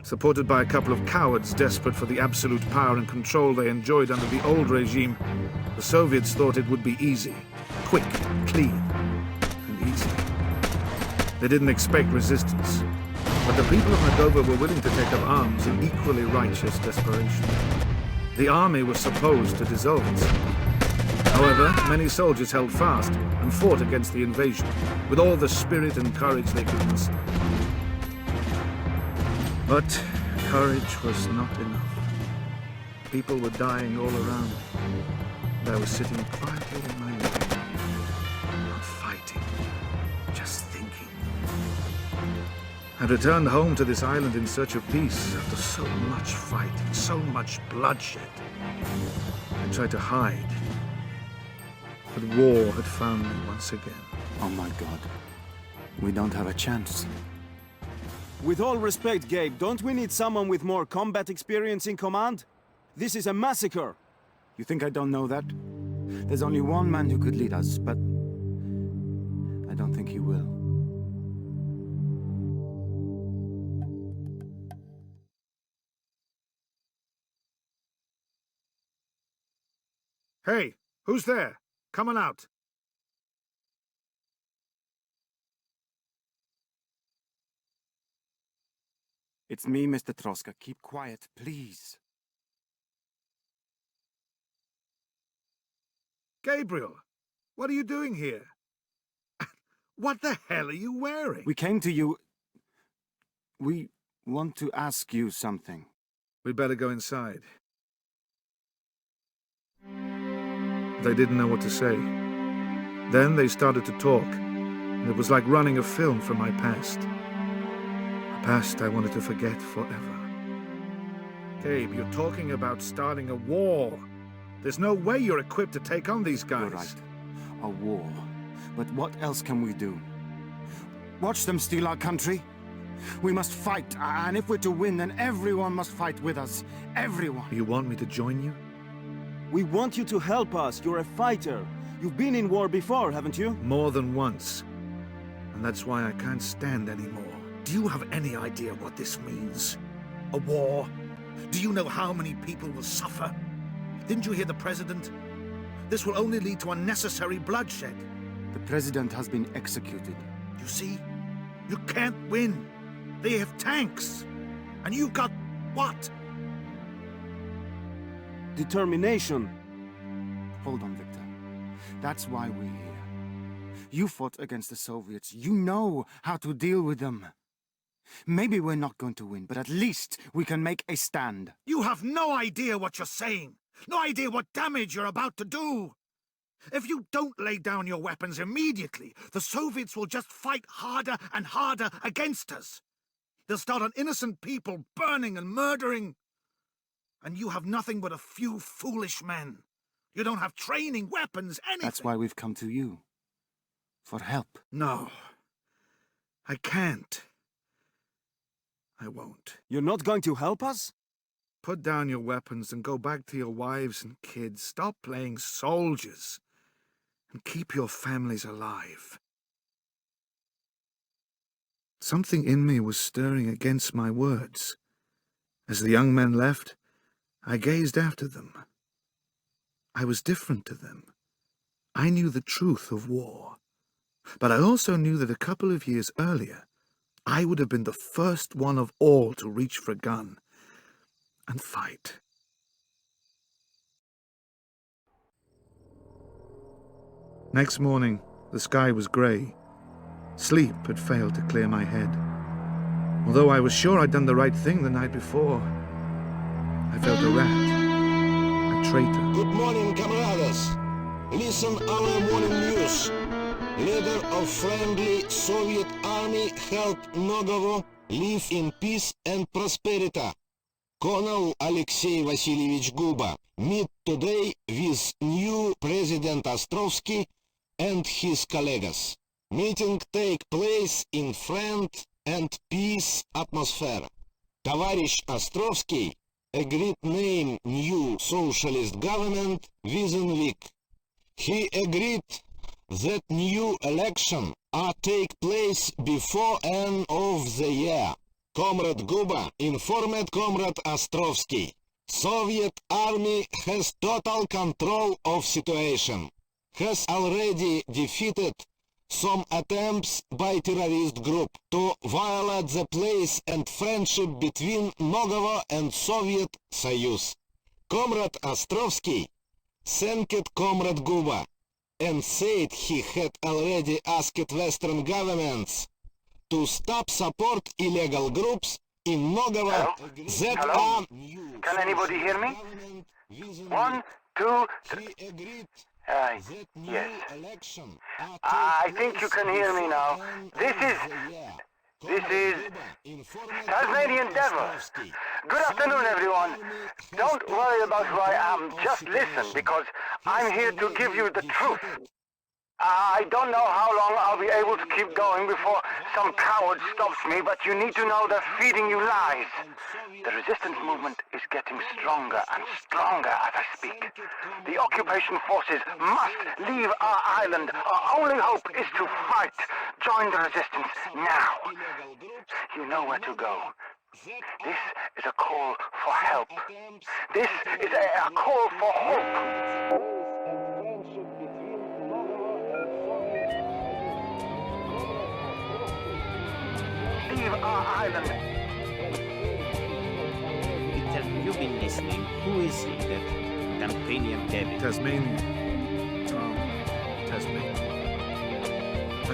Supported by a couple of cowards desperate for the absolute power and control they enjoyed under the old regime, the Soviets thought it would be easy, quick, clean, and easy. They didn't expect resistance, but the people of Moldova were willing to take up arms in equally righteous desperation. The army was supposed to dissolve itself. However, many soldiers held fast and fought against the invasion with all the spirit and courage they could muster. But courage was not enough. People were dying all around me, and I was sitting quietly in my living room, not fighting, just thinking. I returned home to this island in search of peace after so much fighting, so much bloodshed. I tried to hide, but war had found me once again. Oh my God. We don't have a chance. With all respect, Gabe, don't we need someone with more combat experience in command? This is a massacre! You think I don't know that? There's only one man who could lead us, but I don't think he will. Hey, who's there? Come on out. It's me, Mr. Troska. Keep quiet, please. Gabriel, what are you doing here? What the hell are you wearing? We came to you. We want to ask you something. We'd better go inside. They didn't know what to say. Then they started to talk, and it was like running a film from my past. A past I wanted to forget forever. Gabe, you're talking about starting a war. There's no way you're equipped to take on these guys. You're right. A war. But what else can we do? Watch them steal our country? We must fight, and if we're to win, then everyone must fight with us. Everyone. You want me to join you? We want you to help us. You're a fighter. You've been in war before, haven't you? More than once. And that's why I can't stand anymore. Do you have any idea what this means? A war? Do you know how many people will suffer? Didn't you hear the president? This will only lead to unnecessary bloodshed. The president has been executed. You see? You can't win. They have tanks. And you've got what? Determination. Hold on, Victor. That's why we're here. You fought against the Soviets. You know how to deal with them. Maybe we're not going to win, but at least we can make a stand. You have no idea what you're saying. No idea what damage you're about to do. If you don't lay down your weapons immediately, the Soviets will just fight harder and harder against us. They'll start on innocent people burning and murdering. And you have nothing but a few foolish men. You don't have training, weapons, anything. That's why we've come to you. For help. No. I can't. I won't. You're not going to help us? Put down your weapons and go back to your wives and kids. Stop playing soldiers. And keep your families alive. Something in me was stirring against my words. As the young men left, I gazed after them. I was different to them. I knew the truth of war. But I also knew that a couple of years earlier, I would have been the first one of all to reach for a gun and fight. Next morning, the sky was grey. Sleep had failed to clear my head. Although I was sure I'd done the right thing the night before, I felt a rat, a traitor. Good morning, camaradas. Listen our morning news. Leader of friendly Soviet army helped Nogovo live in peace and prosperity. Colonel Alexei Vasilyevich Guba meet today with new President Ostrovsky and his colleagues. Meeting take place in friend and peace atmosphere. Товарищ Ostrovsky agreed name new socialist government within week. He agreed that new election are take place before end of the year. Comrade Guba informed Comrade Ostrovsky. Soviet army has total control of situation. Has already defeated some attempts by terrorist group to violate the place and friendship between Nogovo and Soviet Soyuz. Comrade Ostrovsky thanked Comrade Guba and said he had already asked Western governments to stop support illegal groups in Nogovo that Hello? Can anybody hear me? 1, 2, 3. Yes. I think you can hear me now. This is Tasmanian Devil. Good afternoon, everyone. Don't worry about who I am. Just listen, because I'm here to give you the truth. I don't know how long I'll be able to keep going before some coward stops me, but you need to know they're feeding you lies. The resistance movement is getting stronger and stronger as I speak. The occupation forces must leave our island. Our only hope is to fight. Join the resistance now. You know where to go. This is a call for help. This is a call for hope. Leave our island. Peter, you've been listening. Who is he, that Tasmanian Devil? Tasmania.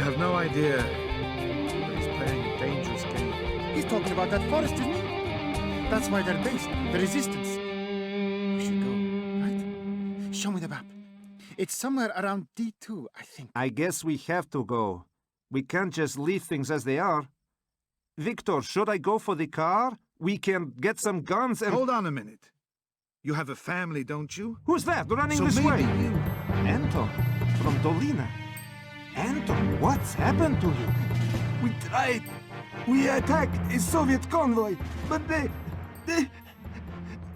I have no idea, but he's playing a dangerous game. He's talking about that forest, isn't he? That's why they're based, the resistance. We should go, right? Show me the map. It's somewhere around D2, I think. I guess we have to go. We can't just leave things as they are. Victor, should I go for the car? We can get some guns and... Hold on a minute. You have a family, don't you? Who's that running So this maybe way? you... Anton, from Dolina. Anton, what's happened to you? We tried. We attacked a Soviet convoy, but they...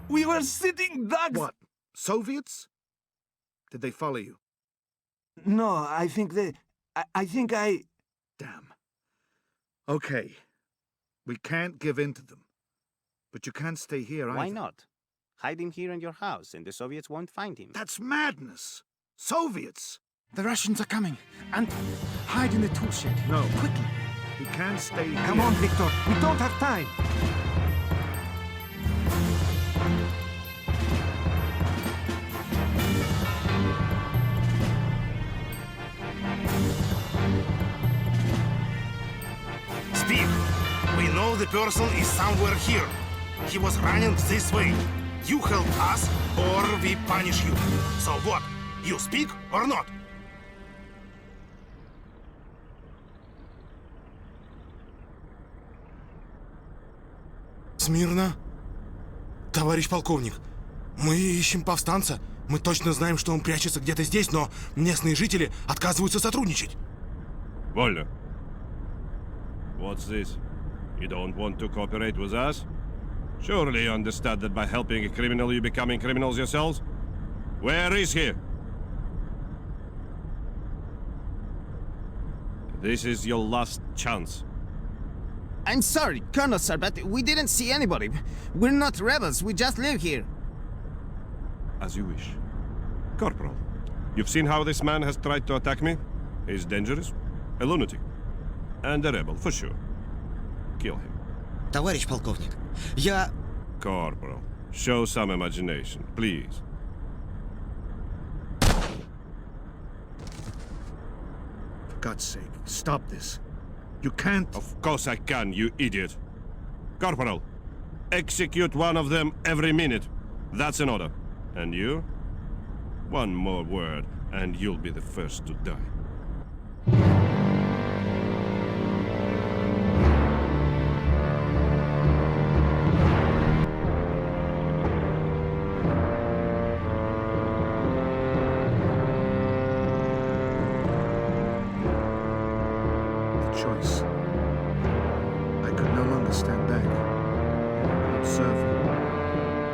We were sitting ducks! What? Soviets? Did they follow you? No, I think they... I think I... Damn. Okay. We can't give in to them. But you can't stay here either. Why not? Hide him here in your house, and the Soviets won't find him. That's madness! Soviets! The Russians are coming. And hide in the tool shed. No. Quickly. We can't stay here. Come on, Victor. We don't have time. Speak! We know the person is somewhere here. He was running this way. You help us, or we punish you. So what? You speak or not? Смирно. Товарищ полковник, мы ищем повстанца. Мы точно знаем, что он прячется где-то здесь, но местные жители отказываются сотрудничать. Вольно. What's this? You don't want to cooperate with us? Surely you understand that by helping a criminal you becoming criminals yourselves? Where is he? This is your last chance. I'm sorry, Colonel, sir, but we didn't see anybody. We're not rebels, we just live here. As you wish. Corporal, you've seen how this man has tried to attack me? He's dangerous, a lunatic, and a rebel, for sure. Kill him. Товарищ полковник, я... Corporal, show some imagination, please. For God's sake, stop this. You can't... Of course I can, you idiot. Corporal, execute one of them every minute. That's an order. And you? One more word, and you'll be the first to die. Choice. I could no longer stand back. Observe.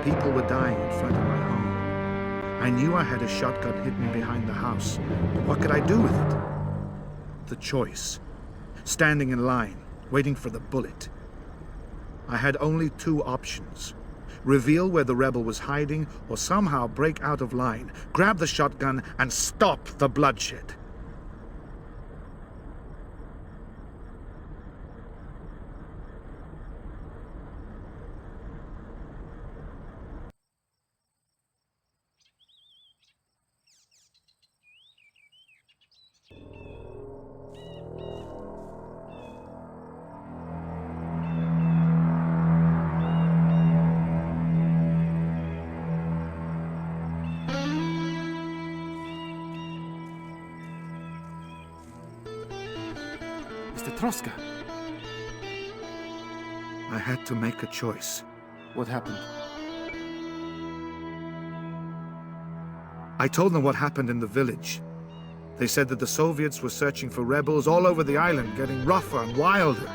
People were dying in front of my home. I knew I had a shotgun hidden behind the house, but what could I do with it? The choice. Standing in line, waiting for the bullet. I had only two options. Reveal where the rebel was hiding, or somehow break out of line, grab the shotgun, and stop the bloodshed. Mr. Troska. I had to make a choice. What happened? I told them what happened in the village. They said that the Soviets were searching for rebels all over the island, getting rougher and wilder.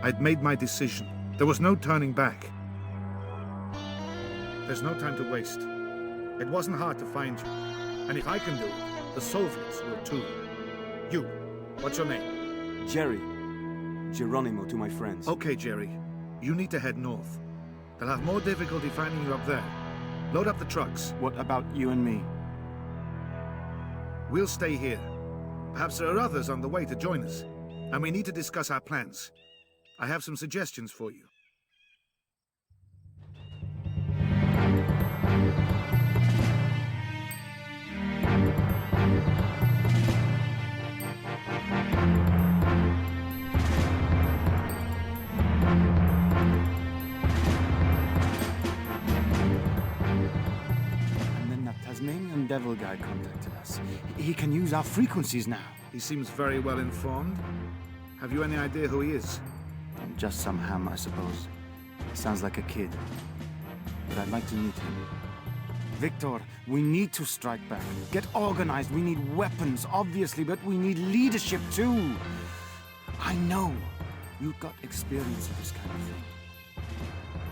I'd made my decision. There was no turning back. There's no time to waste. It wasn't hard to find you. And if I can do it, the Soviets will too. You, what's your name? Jerry. Geronimo to my friends. Okay, Jerry. You need to head north. They'll have more difficulty finding you up there. Load up the trucks. What about you and me? We'll stay here. Perhaps there are others on the way to join us. And we need to discuss our plans. I have some suggestions for you. devil guy contacted us. He can use our frequencies now. He seems very well informed. Have you any idea who he is? Just some ham, I suppose. Sounds like a kid. But I'd like to meet him. Victor, we need to strike back. Get organized. We need weapons, obviously, but we need leadership too. I know you've got experience with this kind of thing.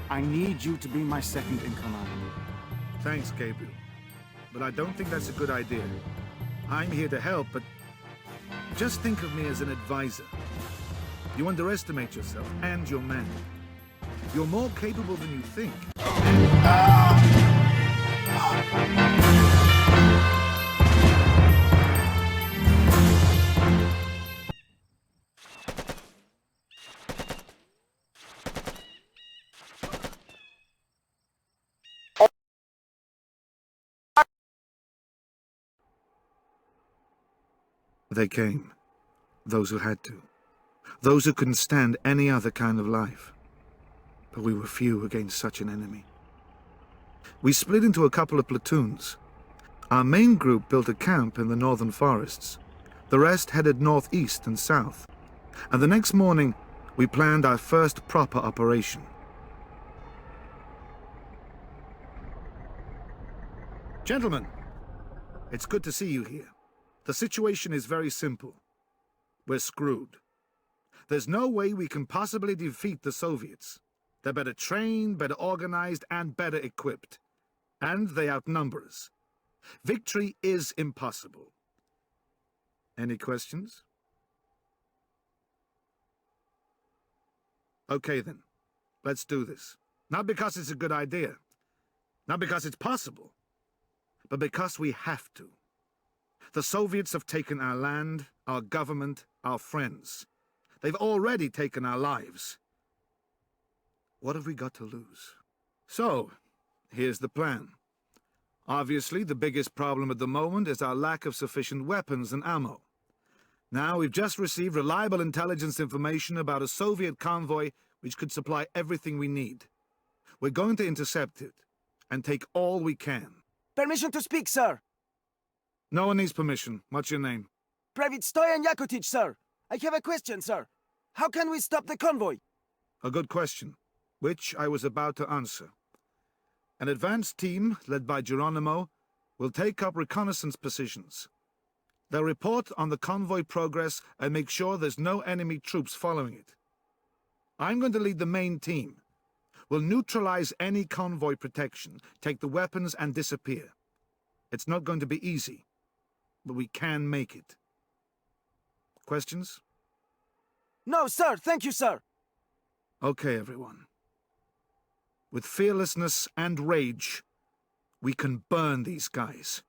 I need you to be my second in command. Thanks, Gabriel. But I don't think that's a good idea. I'm here to help, but just think of me as an advisor. You underestimate yourself and your men. You're more capable than you think. They came. Those who had to. Those who couldn't stand any other kind of life. But we were few against such an enemy. We split into a couple of platoons. Our main group built a camp in the northern forests. The rest headed northeast and south. And the next morning, we planned our first proper operation. Gentlemen, it's good to see you here. The situation is very simple. We're screwed. There's no way we can possibly defeat the Soviets. They're better trained, better organized, and better equipped. And they outnumber us. Victory is impossible. Any questions? Okay then, let's do this. Not because it's a good idea, not because it's possible, but because we have to. The Soviets have taken our land, our government, our friends. They've already taken our lives. What have we got to lose? So, here's the plan. Obviously, the biggest problem at the moment is our lack of sufficient weapons and ammo. Now, we've just received reliable intelligence information about a Soviet convoy which could supply everything we need. We're going to intercept it and take all we can. Permission to speak, sir. No one needs permission. What's your name? Private Stoyan Yakutic, sir. I have a question, sir. How can we stop the convoy? A good question, which I was about to answer. An advanced team, led by Geronimo, will take up reconnaissance positions. They'll report on the convoy progress and make sure there's no enemy troops following it. I'm going to lead the main team. We'll neutralize any convoy protection, take the weapons and disappear. It's not going to be easy, but we can make it. Questions? No, sir. Thank you, sir. Okay, everyone. With fearlessness and rage, we can burn these guys.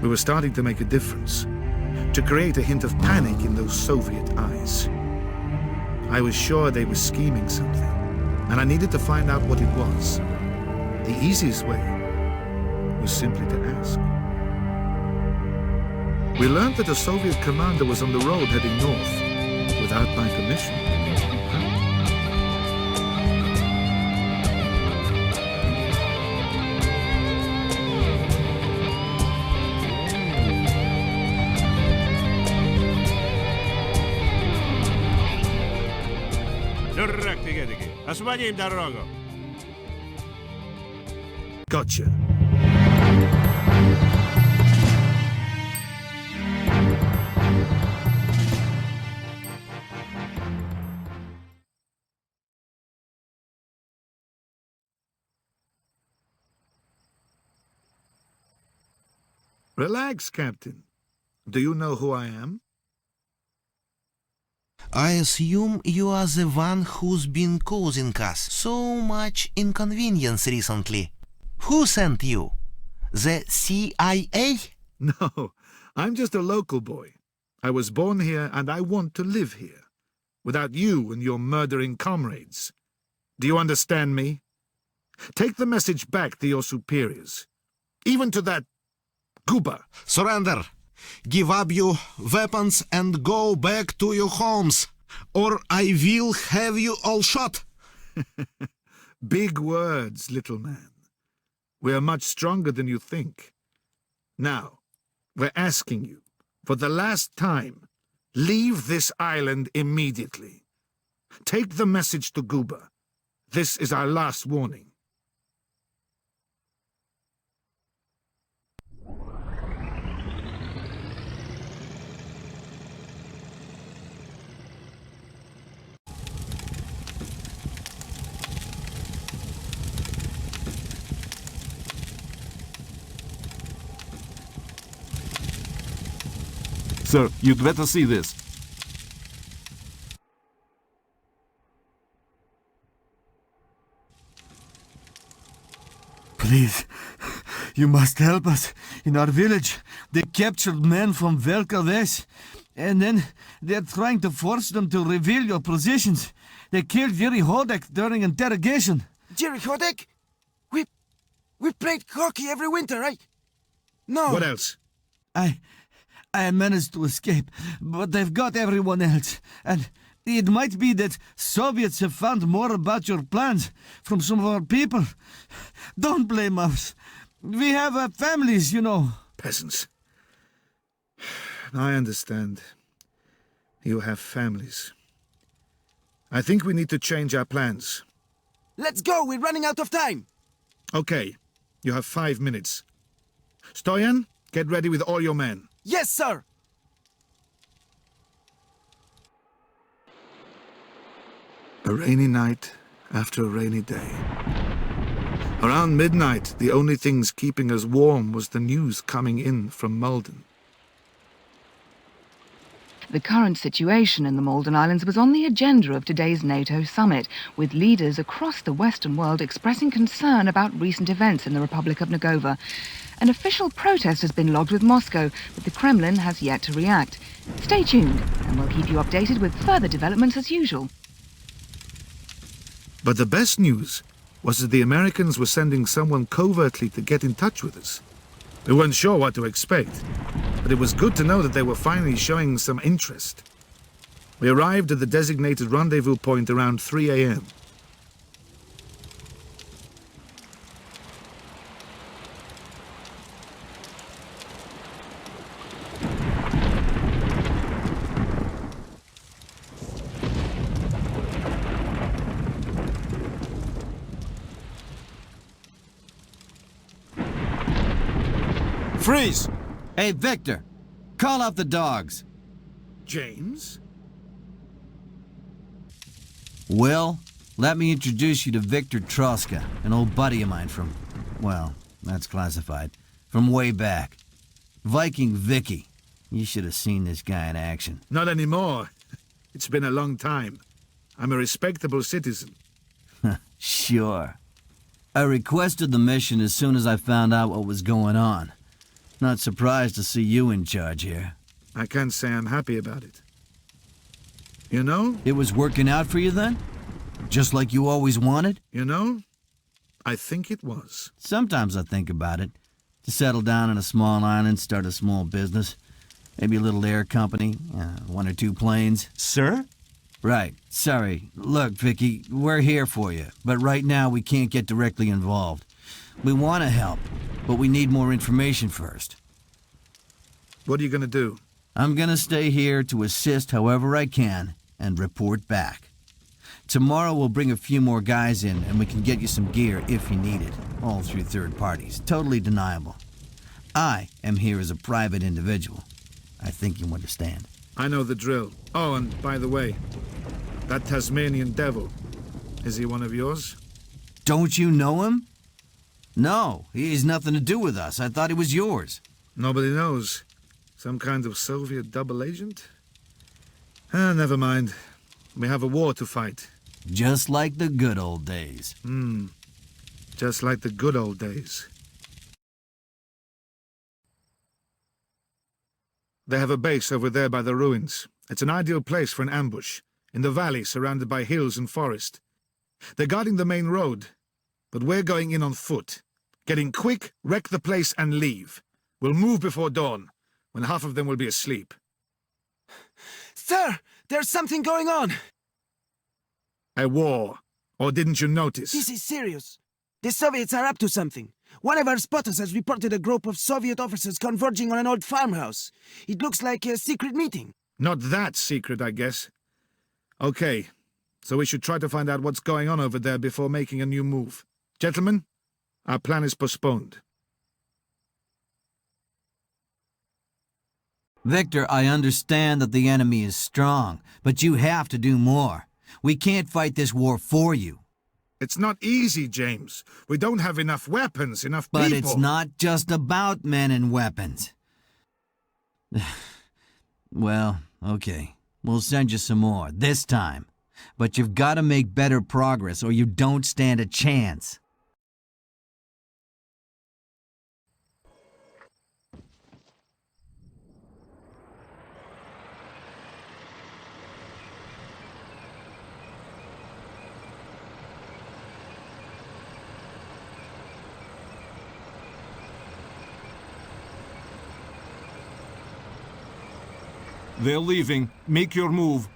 We were starting to make a difference, to create a hint of panic in those Soviet eyes. I was sure they were scheming something, and I needed to find out what it was. The easiest way was simply to ask. We learned that a Soviet commander was on the road heading north, without my permission. Дурак ты эдакий. Освободи им дорогу. Gotcha. Relax, Captain. Do you know who I am? I assume you are the one who's been causing us so much inconvenience recently. Who sent you? The CIA? No, I'm just a local boy. I was born here and I want to live here. Without you and your murdering comrades. Do you understand me? Take the message back to your superiors. Even to that Guba. Surrender! Give up your weapons and go back to your homes, or I will have you all shot! Big words, little man. We are much stronger than you think. Now, we're asking you, for the last time, leave this island immediately. Take the message to Guba. This is our last warning. Sir, you'd better see this. Please, you must help us. In our village, they captured men from Velka, and then they're trying to force them to reveal your positions. They killed Jerry Hodek during interrogation. Jerry Hodek? We played hockey every winter, right? No. What else? I managed to escape, but they've got everyone else. And it might be that Soviets have found more about your plans from some of our people. Don't blame us. We have families, you know. Peasants. I understand. You have families. I think we need to change our plans. Let's go, we're running out of time. Okay, you have 5 minutes. Stoyan, get ready with all your men. Yes, sir! A rainy night after a rainy day. Around midnight, the only things keeping us warm was the news coming in from Malden. The current situation in the Malden Islands was on the agenda of today's NATO summit, with leaders across the Western world expressing concern about recent events in the Republic of Nagova. An official protest has been logged with Moscow, but the Kremlin has yet to react. Stay tuned, and we'll keep you updated with further developments as usual. But the best news was that the Americans were sending someone covertly to get in touch with us. We weren't sure what to expect, but it was good to know that they were finally showing some interest. We arrived at the designated rendezvous point around 3 a.m. Freeze! Hey, Victor, call up the dogs. James? Will, let me introduce you to Victor Troska, an old buddy of mine from, well, that's classified, from way back. Viking Vicky. You should have seen this guy in action. Not anymore. It's been a long time. I'm a respectable citizen. Sure. I requested the mission as soon as I found out what was going on. Not surprised to see you in charge here. I can't say I'm happy about it. You know? It was working out for you then? Just like you always wanted? You know? I think it was. Sometimes I think about it. To settle down on a small island, start a small business. Maybe a little air company, 1 or 2 planes. Sir? Right. Sorry. Look, Vicky, we're here for you. But right now we can't get directly involved. We want to help, but we need more information first. What are you going to do? I'm going to stay here to assist however I can and report back. Tomorrow we'll bring a few more guys in and we can get you some gear if you need it, all through third parties. Totally deniable. I am here as a private individual. I think you understand. I know the drill. Oh, and by the way, that Tasmanian devil, is he one of yours? Don't you know him? No, he's nothing to do with us. I thought he was yours. Nobody knows. Some kind of Soviet double agent? Never mind. We have a war to fight. Just like the good old days. Just like the good old days. They have a base over there by the ruins. It's an ideal place for an ambush, in the valley surrounded by hills and forest. They're guarding the main road, but we're going in on foot. Get in quick, wreck the place and leave. We'll move before dawn, when half of them will be asleep. Sir, there's something going on. A war. Or didn't you notice? This is serious. The Soviets are up to something. One of our spotters has reported a group of Soviet officers converging on an old farmhouse. It looks like a secret meeting. Not that secret, I guess. Okay, so we should try to find out what's going on over there before making a new move. Gentlemen, our plan is postponed. Victor, I understand that the enemy is strong, but you have to do more. We can't fight this war for you. It's not easy, James. We don't have enough weapons, enough people. But it's not just about men and weapons. Well, okay. We'll send you some more, this time. But you've got to make better progress or you don't stand a chance. They're leaving. Make your move.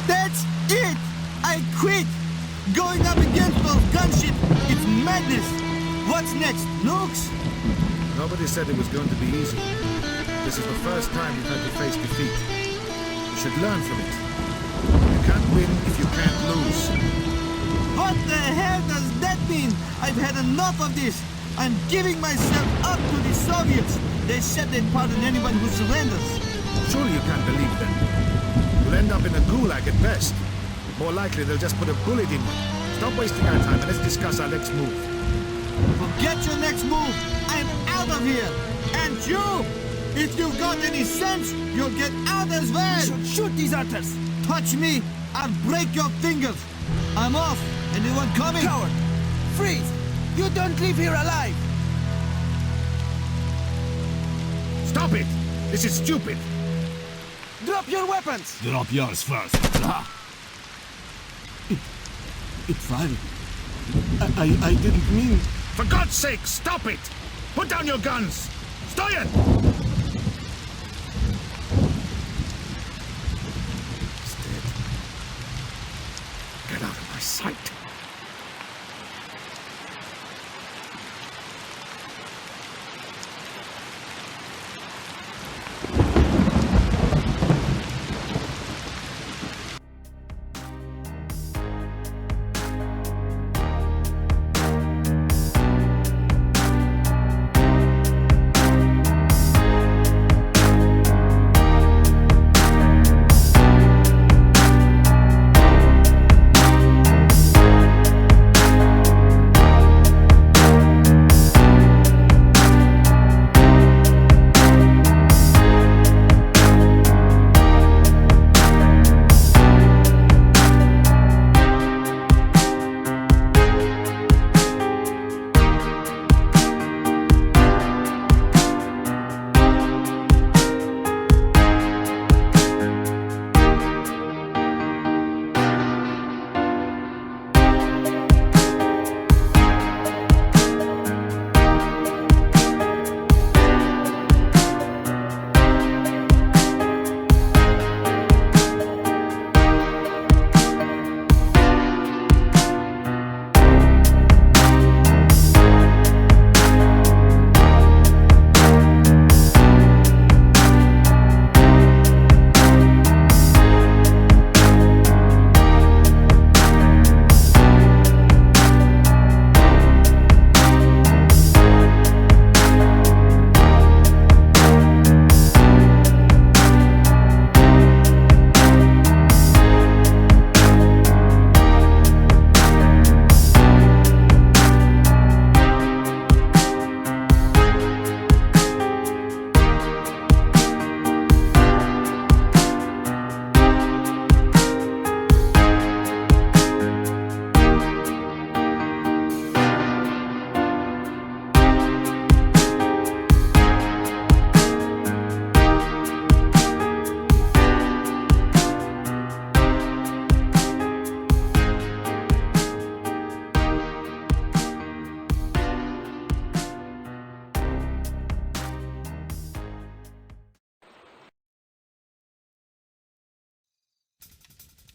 That's it! I quit! Going up against those gunship, it's madness! What's next, nukes? Nobody said it was going to be easy. This is the first time you've had to face defeat. You should learn from it. You can't win if you can't lose. What the hell does that mean? I've had enough of this! I'm giving myself up to the Soviets! They said they'd pardon anyone who surrenders. Surely you can't believe them. We'll end up in a gulag at best. More likely they'll just put a bullet in you. Stop wasting our time and let's discuss our next move. Forget your next move! I'm out of here! And you! If you've got any sense, you'll get out as well! Shoot these arters! Touch me, I'll break your fingers! I'm off! Anyone coming? Coward! Freeze! You don't leave here alive! Stop it! This is stupid! Drop your weapons! Drop yours first. It fired. I didn't mean... For God's sake, stop it! Put down your guns! Stoyan! He's dead. Get out of my sight.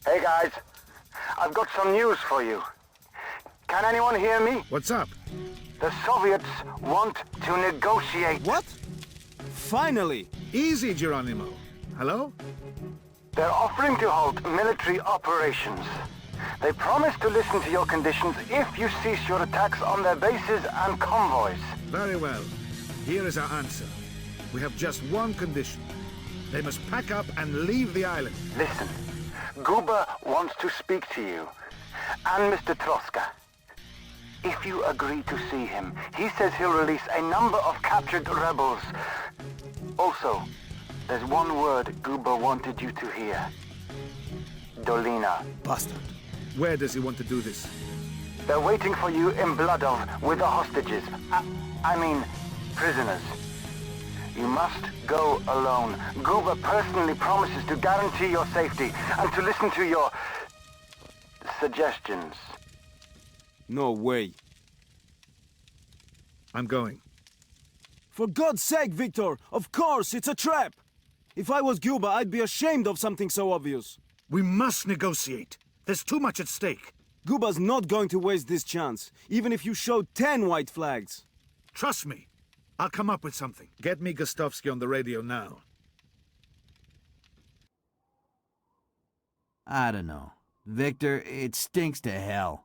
Hey guys, I've got some news for you. Can anyone hear me? What's up? The Soviets want to negotiate. What? Finally! Easy, Geronimo. Hello? They're offering to halt military operations. They promise to listen to your conditions if you cease your attacks on their bases and convoys. Very well. Here is our answer. We have just one condition. They must pack up and leave the island. Listen, Guba wants to speak to you, and Mr. Troska. If you agree to see him, he says he'll release a number of captured rebels. Also, there's one word Guba wanted you to hear. Dolina. Bastard. Where does he want to do this? They're waiting for you in Bloodov with the hostages. I mean, prisoners. You must go alone. Guba personally promises to guarantee your safety and to listen to your suggestions. No way. I'm going. For God's sake, Victor! Of course, it's a trap! If I was Guba, I'd be ashamed of something so obvious. We must negotiate. There's too much at stake. Guba's not going to waste this chance, even if you show 10 white flags. Trust me. I'll come up with something. Get me Gostovsky on the radio now. I don't know. Victor, it stinks to hell.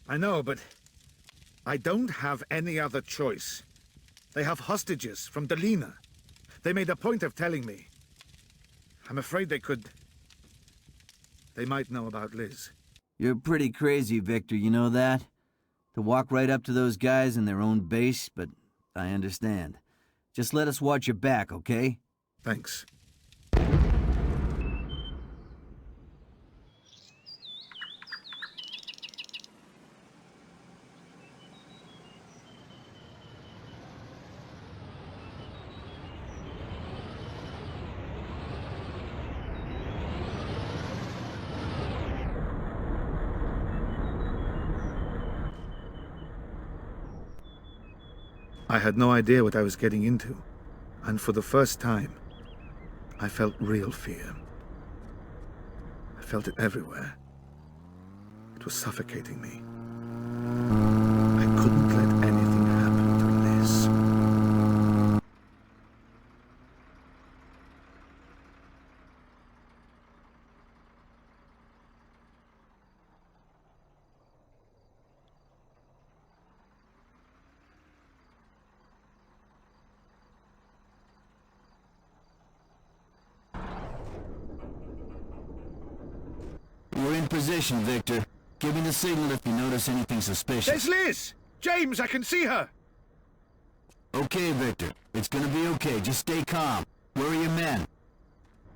I know, but I don't have any other choice. They have hostages from Dolina. They made a point of telling me. I'm afraid they could... They might know about Liz. You're pretty crazy, Victor, you know that? To walk right up to those guys in their own base, but I understand. Just let us watch your back, okay? Thanks. I had no idea what I was getting into, and for the first time, I felt real fear. I felt it everywhere. It was suffocating me. I couldn't let anything happen to Liz. We're in position, Victor. Give me the signal if you notice anything suspicious. There's Liz! James, I can see her! Okay, Victor. It's gonna be okay. Just stay calm. Where are your men?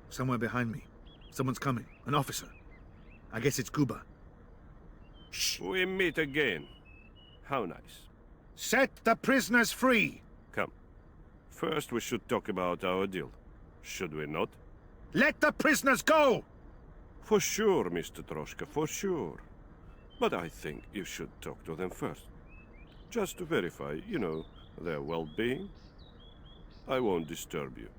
Somewhere behind me. Someone's coming. An officer. I guess it's Guba. Shh. We meet again. How nice. Set the prisoners free! Come. First we should talk about our deal. Should we not? Let the prisoners go! For sure, Mr. Troska, for sure. But I think you should talk to them first. Just to verify, you know, their well-being. I won't disturb you.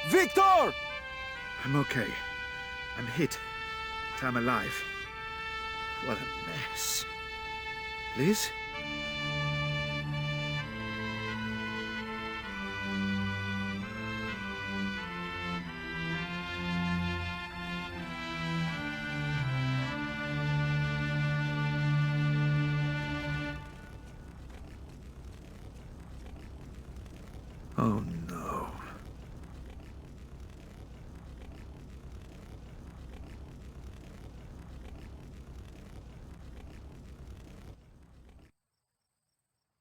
Victor! I'm okay. I'm hit, but I'm alive. What a mess. Liz? Oh no.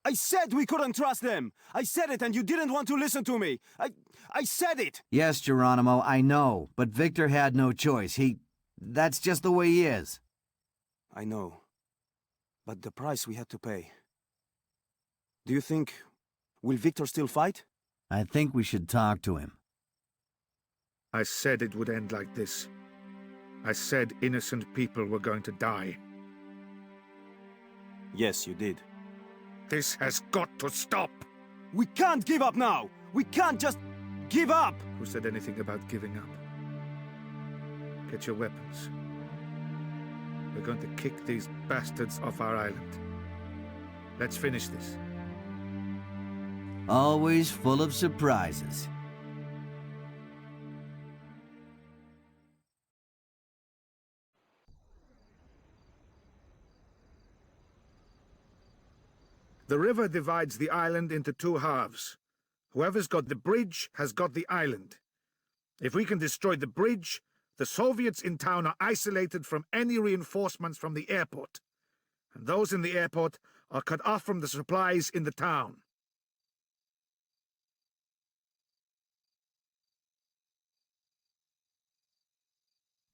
I said we couldn't trust them! I said it and you didn't want to listen to me! I said it! Yes, Geronimo, I know. But Victor had no choice. That's just the way he is. I know. But the price we had to pay. Do you think... will Victor still fight? I think we should talk to him. I said it would end like this. I said innocent people were going to die. Yes, you did. This has got to stop! We can't give up now! We can't just give up! Who said anything about giving up? Get your weapons. We're going to kick these bastards off our island. Let's finish this. Always full of surprises. The river divides the island into two halves. Whoever's got the bridge has got the island. If we can destroy the bridge, the Soviets in town are isolated from any reinforcements from the airport. And those in the airport are cut off from the supplies in the town.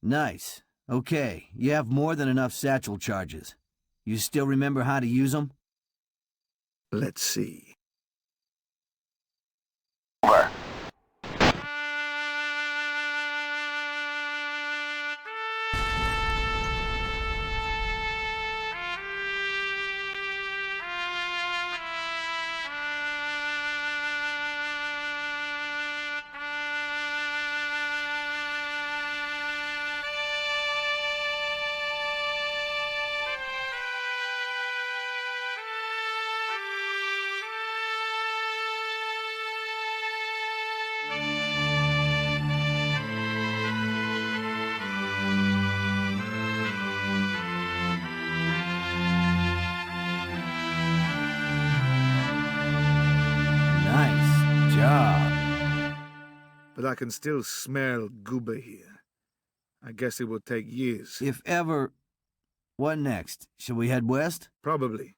Nice. Okay, you have more than enough satchel charges. You still remember how to use them? Let's see. Over. But I can still smell goober here. I guess it will take years. If ever... What next? Shall we head west? Probably.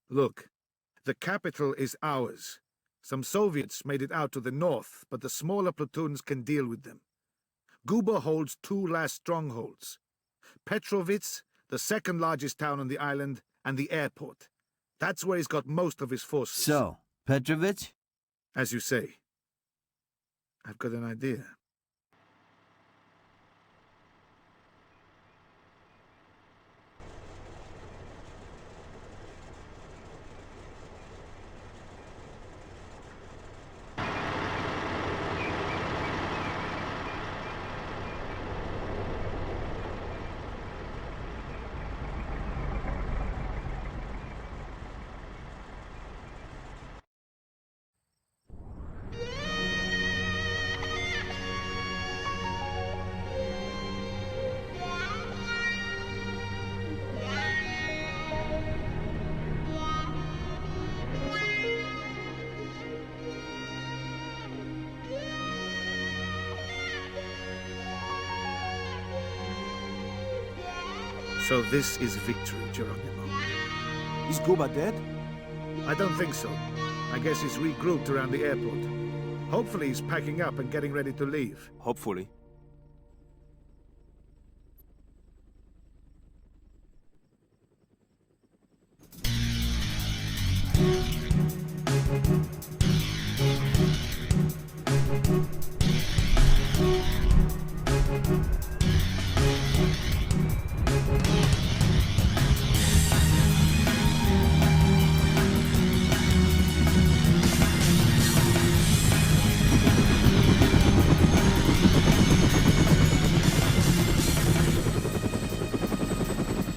Look, the capital is ours. Some Soviets made it out to the north, but the smaller platoons can deal with them. Guba holds two last strongholds. Petrovitz, the second largest town on the island, and the airport. That's where he's got most of his forces. So, Petrovitz? As you say. I've got an idea. So this is victory, Geronimo. Is Guba dead? I don't think so. I guess he's regrouped around the airport. Hopefully he's packing up and getting ready to leave. Hopefully.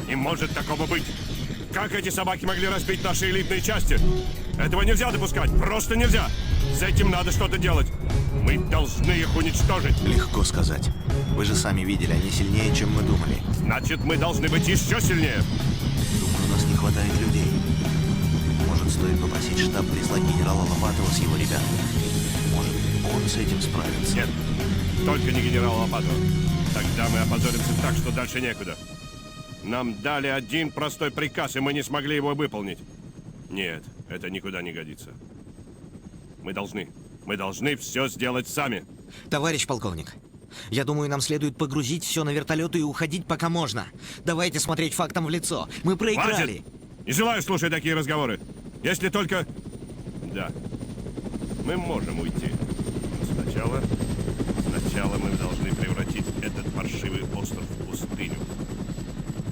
Не может такого быть! Как эти собаки могли разбить наши элитные части? Этого нельзя допускать, просто нельзя! С этим надо что-то делать! Мы должны их уничтожить! Легко сказать. Вы же сами видели, они сильнее, чем мы думали. Значит, мы должны быть еще сильнее! Думаю, у нас не хватает людей. Может, стоит попросить штаб прислать генерала Лопатова с его ребятами. он с этим справится. Нет, только не генерал Лопатова. Тогда мы опозоримся так, что дальше некуда. Нам дали один простой приказ, и мы не смогли его выполнить. Нет, это никуда не годится. Мы должны все сделать сами. Товарищ полковник, я думаю, нам следует погрузить все на вертолеты и уходить, пока можно. Давайте смотреть фактам в лицо. Мы проиграли. Хватит! Не желаю слушать такие разговоры. Если только... Да, мы можем уйти. Но сначала мы должны превратить этот паршивый остров в пустыню.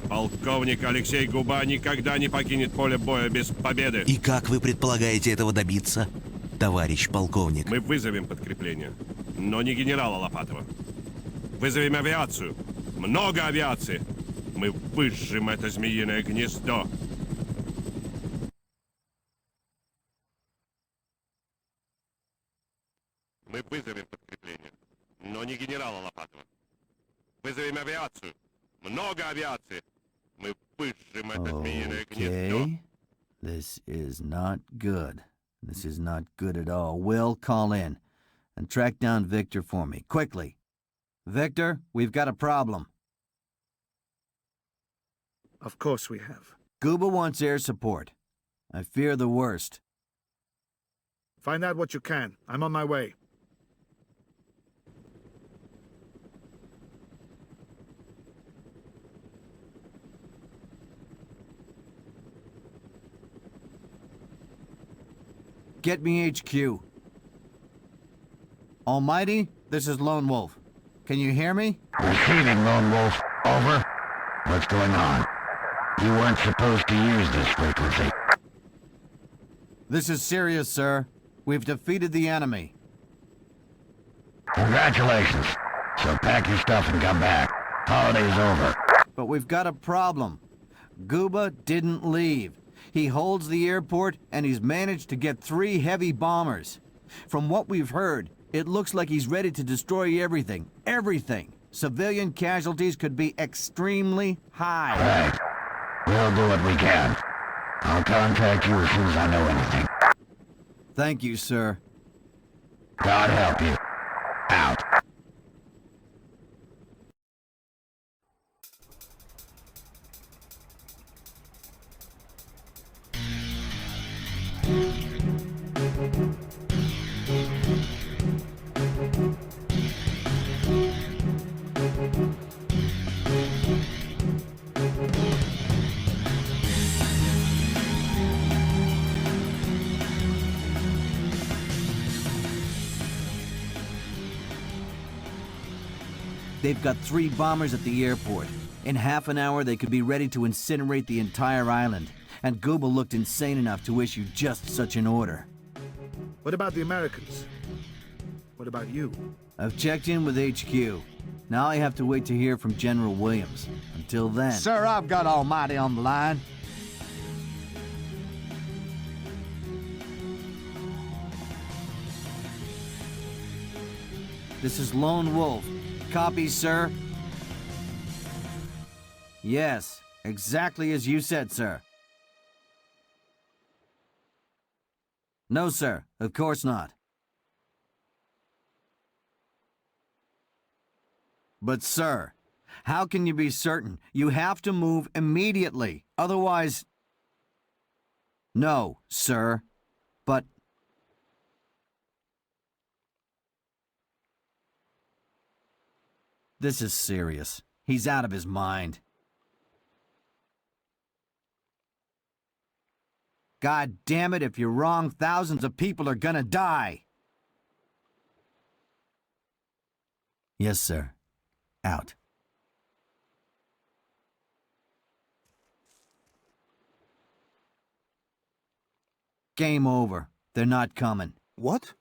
Полковник Алексей Губа никогда не покинет поле боя без победы. И как вы предполагаете этого добиться, товарищ полковник? Мы вызовем подкрепление, но не генерала Лопатова. Вызовем авиацию. Много авиации. Мы выжжем это змеиное гнездо. Мы вызовем подкрепление, но не генерала Лопатова. Вызовем авиацию. Много авиации. Мы выжжем это змеиное гнездо. Okay. This is not good. This is not good at all. Will, call in and track down Victor for me, quickly. Victor, we've got a problem. Of course we have. Guba wants air support. I fear the worst. Find out what you can. I'm on my way. Get me HQ. Almighty, this is Lone Wolf. Can you hear me? Receiving, Lone Wolf. Over. What's going on? You weren't supposed to use this frequency. This is serious, sir. We've defeated the enemy. Congratulations. So pack your stuff and come back. Holiday's over. But we've got a problem. Guba didn't leave. He holds the airport, and he's managed to get 3 heavy bombers. From what we've heard, it looks like he's ready to destroy everything. Everything. Civilian casualties could be extremely high. Right. We'll do what we can. I'll contact you as soon as I know anything. Thank you, sir. God help you. Out. They've got 3 bombers at the airport. In half an hour, they could be ready to incinerate the entire island. And Guba looked insane enough to issue just such an order. What about the Americans? What about you? I've checked in with HQ. Now I have to wait to hear from General Williams. Until then... Sir, I've got Almighty on the line. This is Lone Wolf. Copy, sir? Yes, exactly as you said, sir. No, sir, of course not. But, sir, how can you be certain? You have to move immediately. Otherwise... No, sir. But... This is serious. He's out of his mind. God damn it, if you're wrong, thousands of people are gonna die. Yes, sir. Out. Game over. They're not coming. What?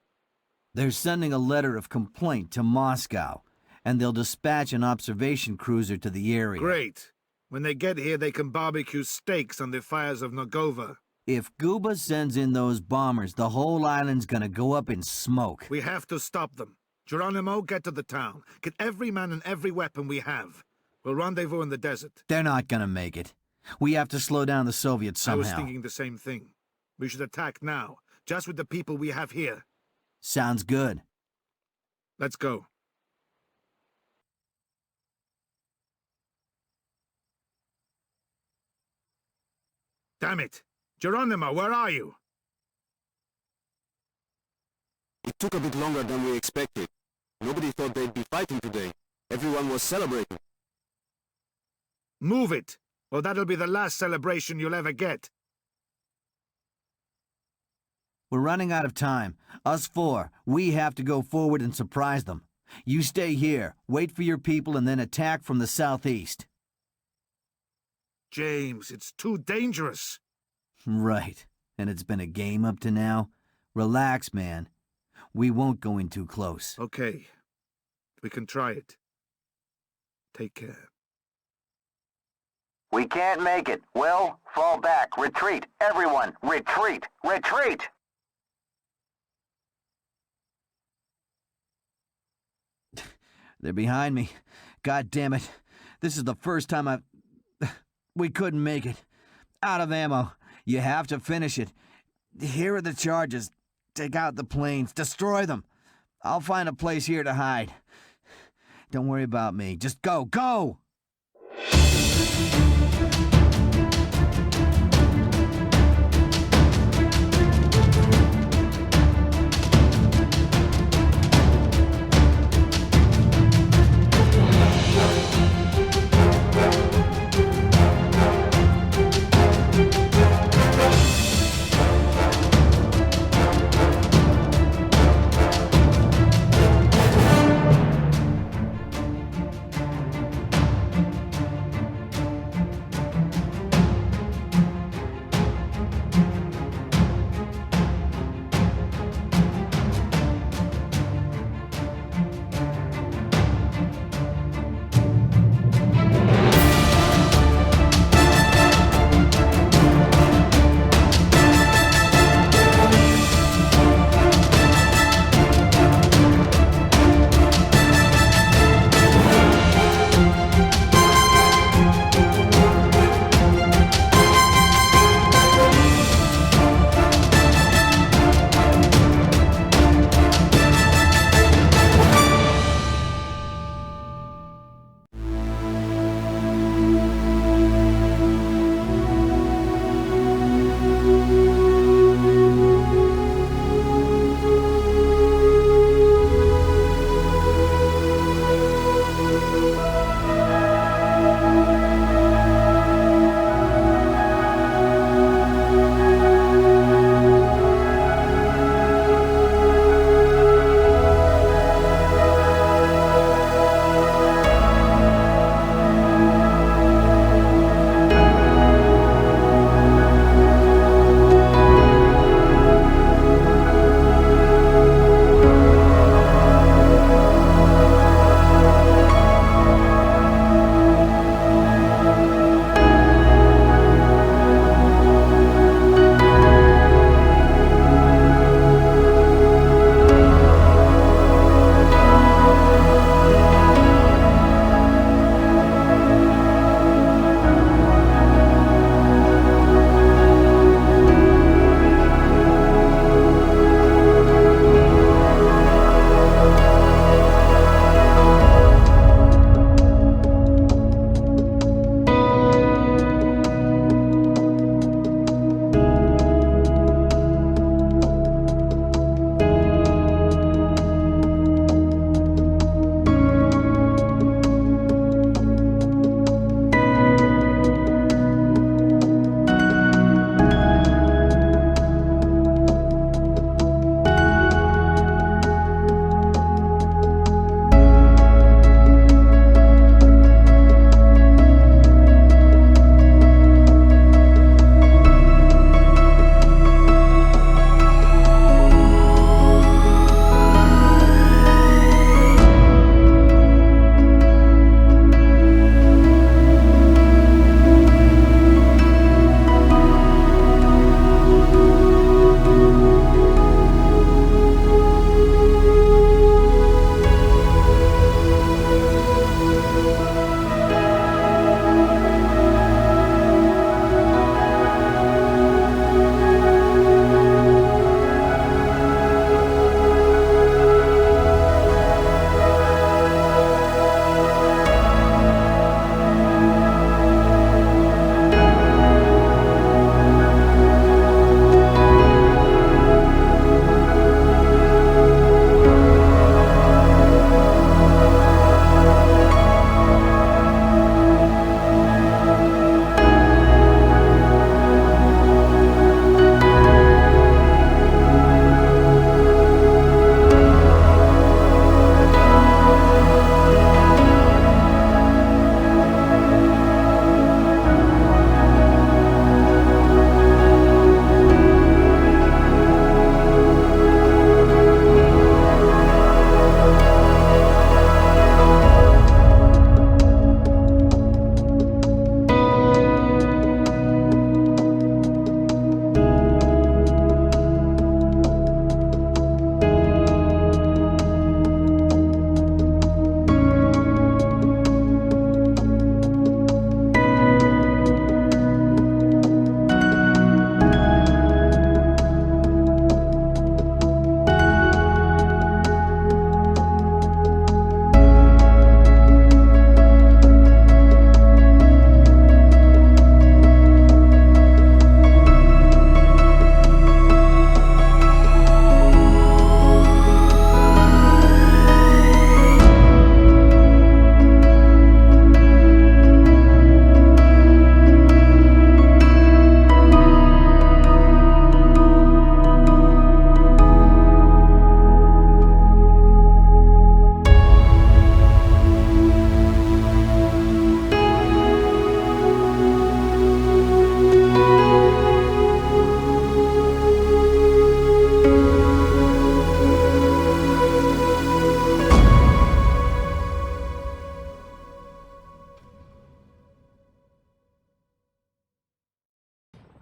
They're sending a letter of complaint to Moscow, and they'll dispatch an observation cruiser to the area. Great. When they get here, they can barbecue steaks on the fires of Nogova. If Guba sends in those bombers, the whole island's gonna go up in smoke. We have to stop them. Geronimo, get to the town. Get every man and every weapon we have. We'll rendezvous in the desert. They're not gonna make it. We have to slow down the Soviets somehow. I was thinking the same thing. We should attack now, just with the people we have here. Sounds good. Let's go. Damn it! Geronimo, where are you? It took a bit longer than we expected. Nobody thought they'd be fighting today. Everyone was celebrating. Move it, or that'll be the last celebration you'll ever get. We're running out of time. Us four, we have to go forward and surprise them. You stay here, wait for your people, and then attack from the southeast. James, it's too dangerous. Right. And it's been a game up to now? Relax, man. We won't go in too close. Okay. We can try it. Take care. We can't make it. Will, fall back. Retreat. Everyone, retreat. Retreat! They're behind me. God damn it. This is the first time I've... We couldn't make it. Out of ammo. You have to finish it. Here are the charges. Take out the planes. Destroy them. I'll find a place here to hide. Don't worry about me. Just go. Go!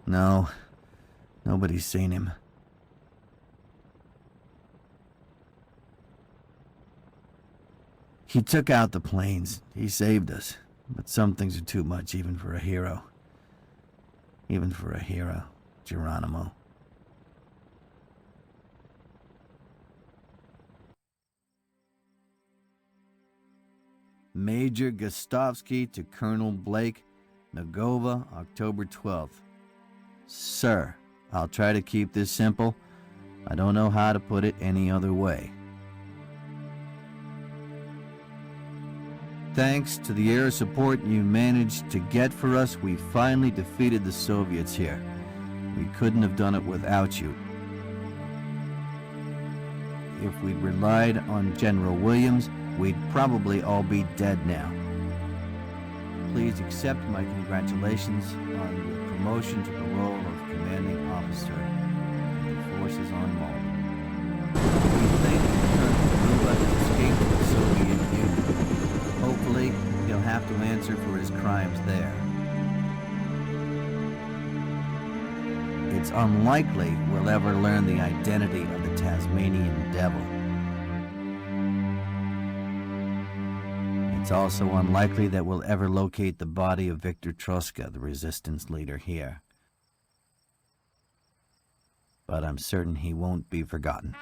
No, nobody's seen him. He took out the planes. He saved us. But some things are too much even for a hero. Even for a hero, Geronimo. Major Gostovsky to Colonel Blake, Nagova, October 12th. Sir, I'll try to keep this simple. I don't know how to put it any other way. Thanks to the air support you managed to get for us, we finally defeated the Soviets here. We couldn't have done it without you. If we'd relied on General Williams, we'd probably all be dead now. Please accept my congratulations on your promotion to the role of commanding officer of the forces on Malta. We think Colonel Luba has escaped the Soviet Union. Hopefully, he'll have to answer for his crimes there. It's unlikely we'll ever learn the identity of the Tasmanian Devil. It's also unlikely that we'll ever locate the body of Viktor Troska, the resistance leader here. But I'm certain he won't be forgotten.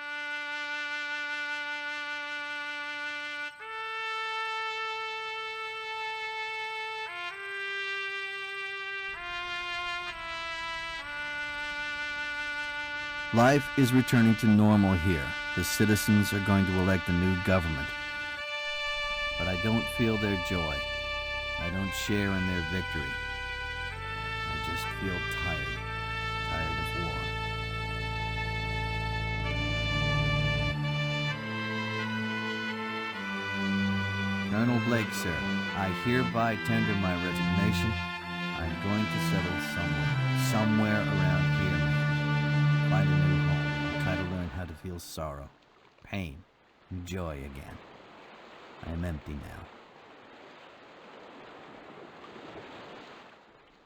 Life is returning to normal here. The citizens are going to elect a new government. But I don't feel their joy. I don't share in their victory. I just feel tired. Tired of war. Colonel Blake, sir, I hereby tender my resignation. I'm going to settle somewhere around here. Find a new home. Try to learn how to feel sorrow, pain, and joy again. I am empty now.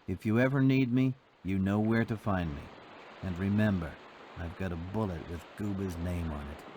If you ever need me, you know where to find me. And remember, I've got a bullet with Gooba's name on it.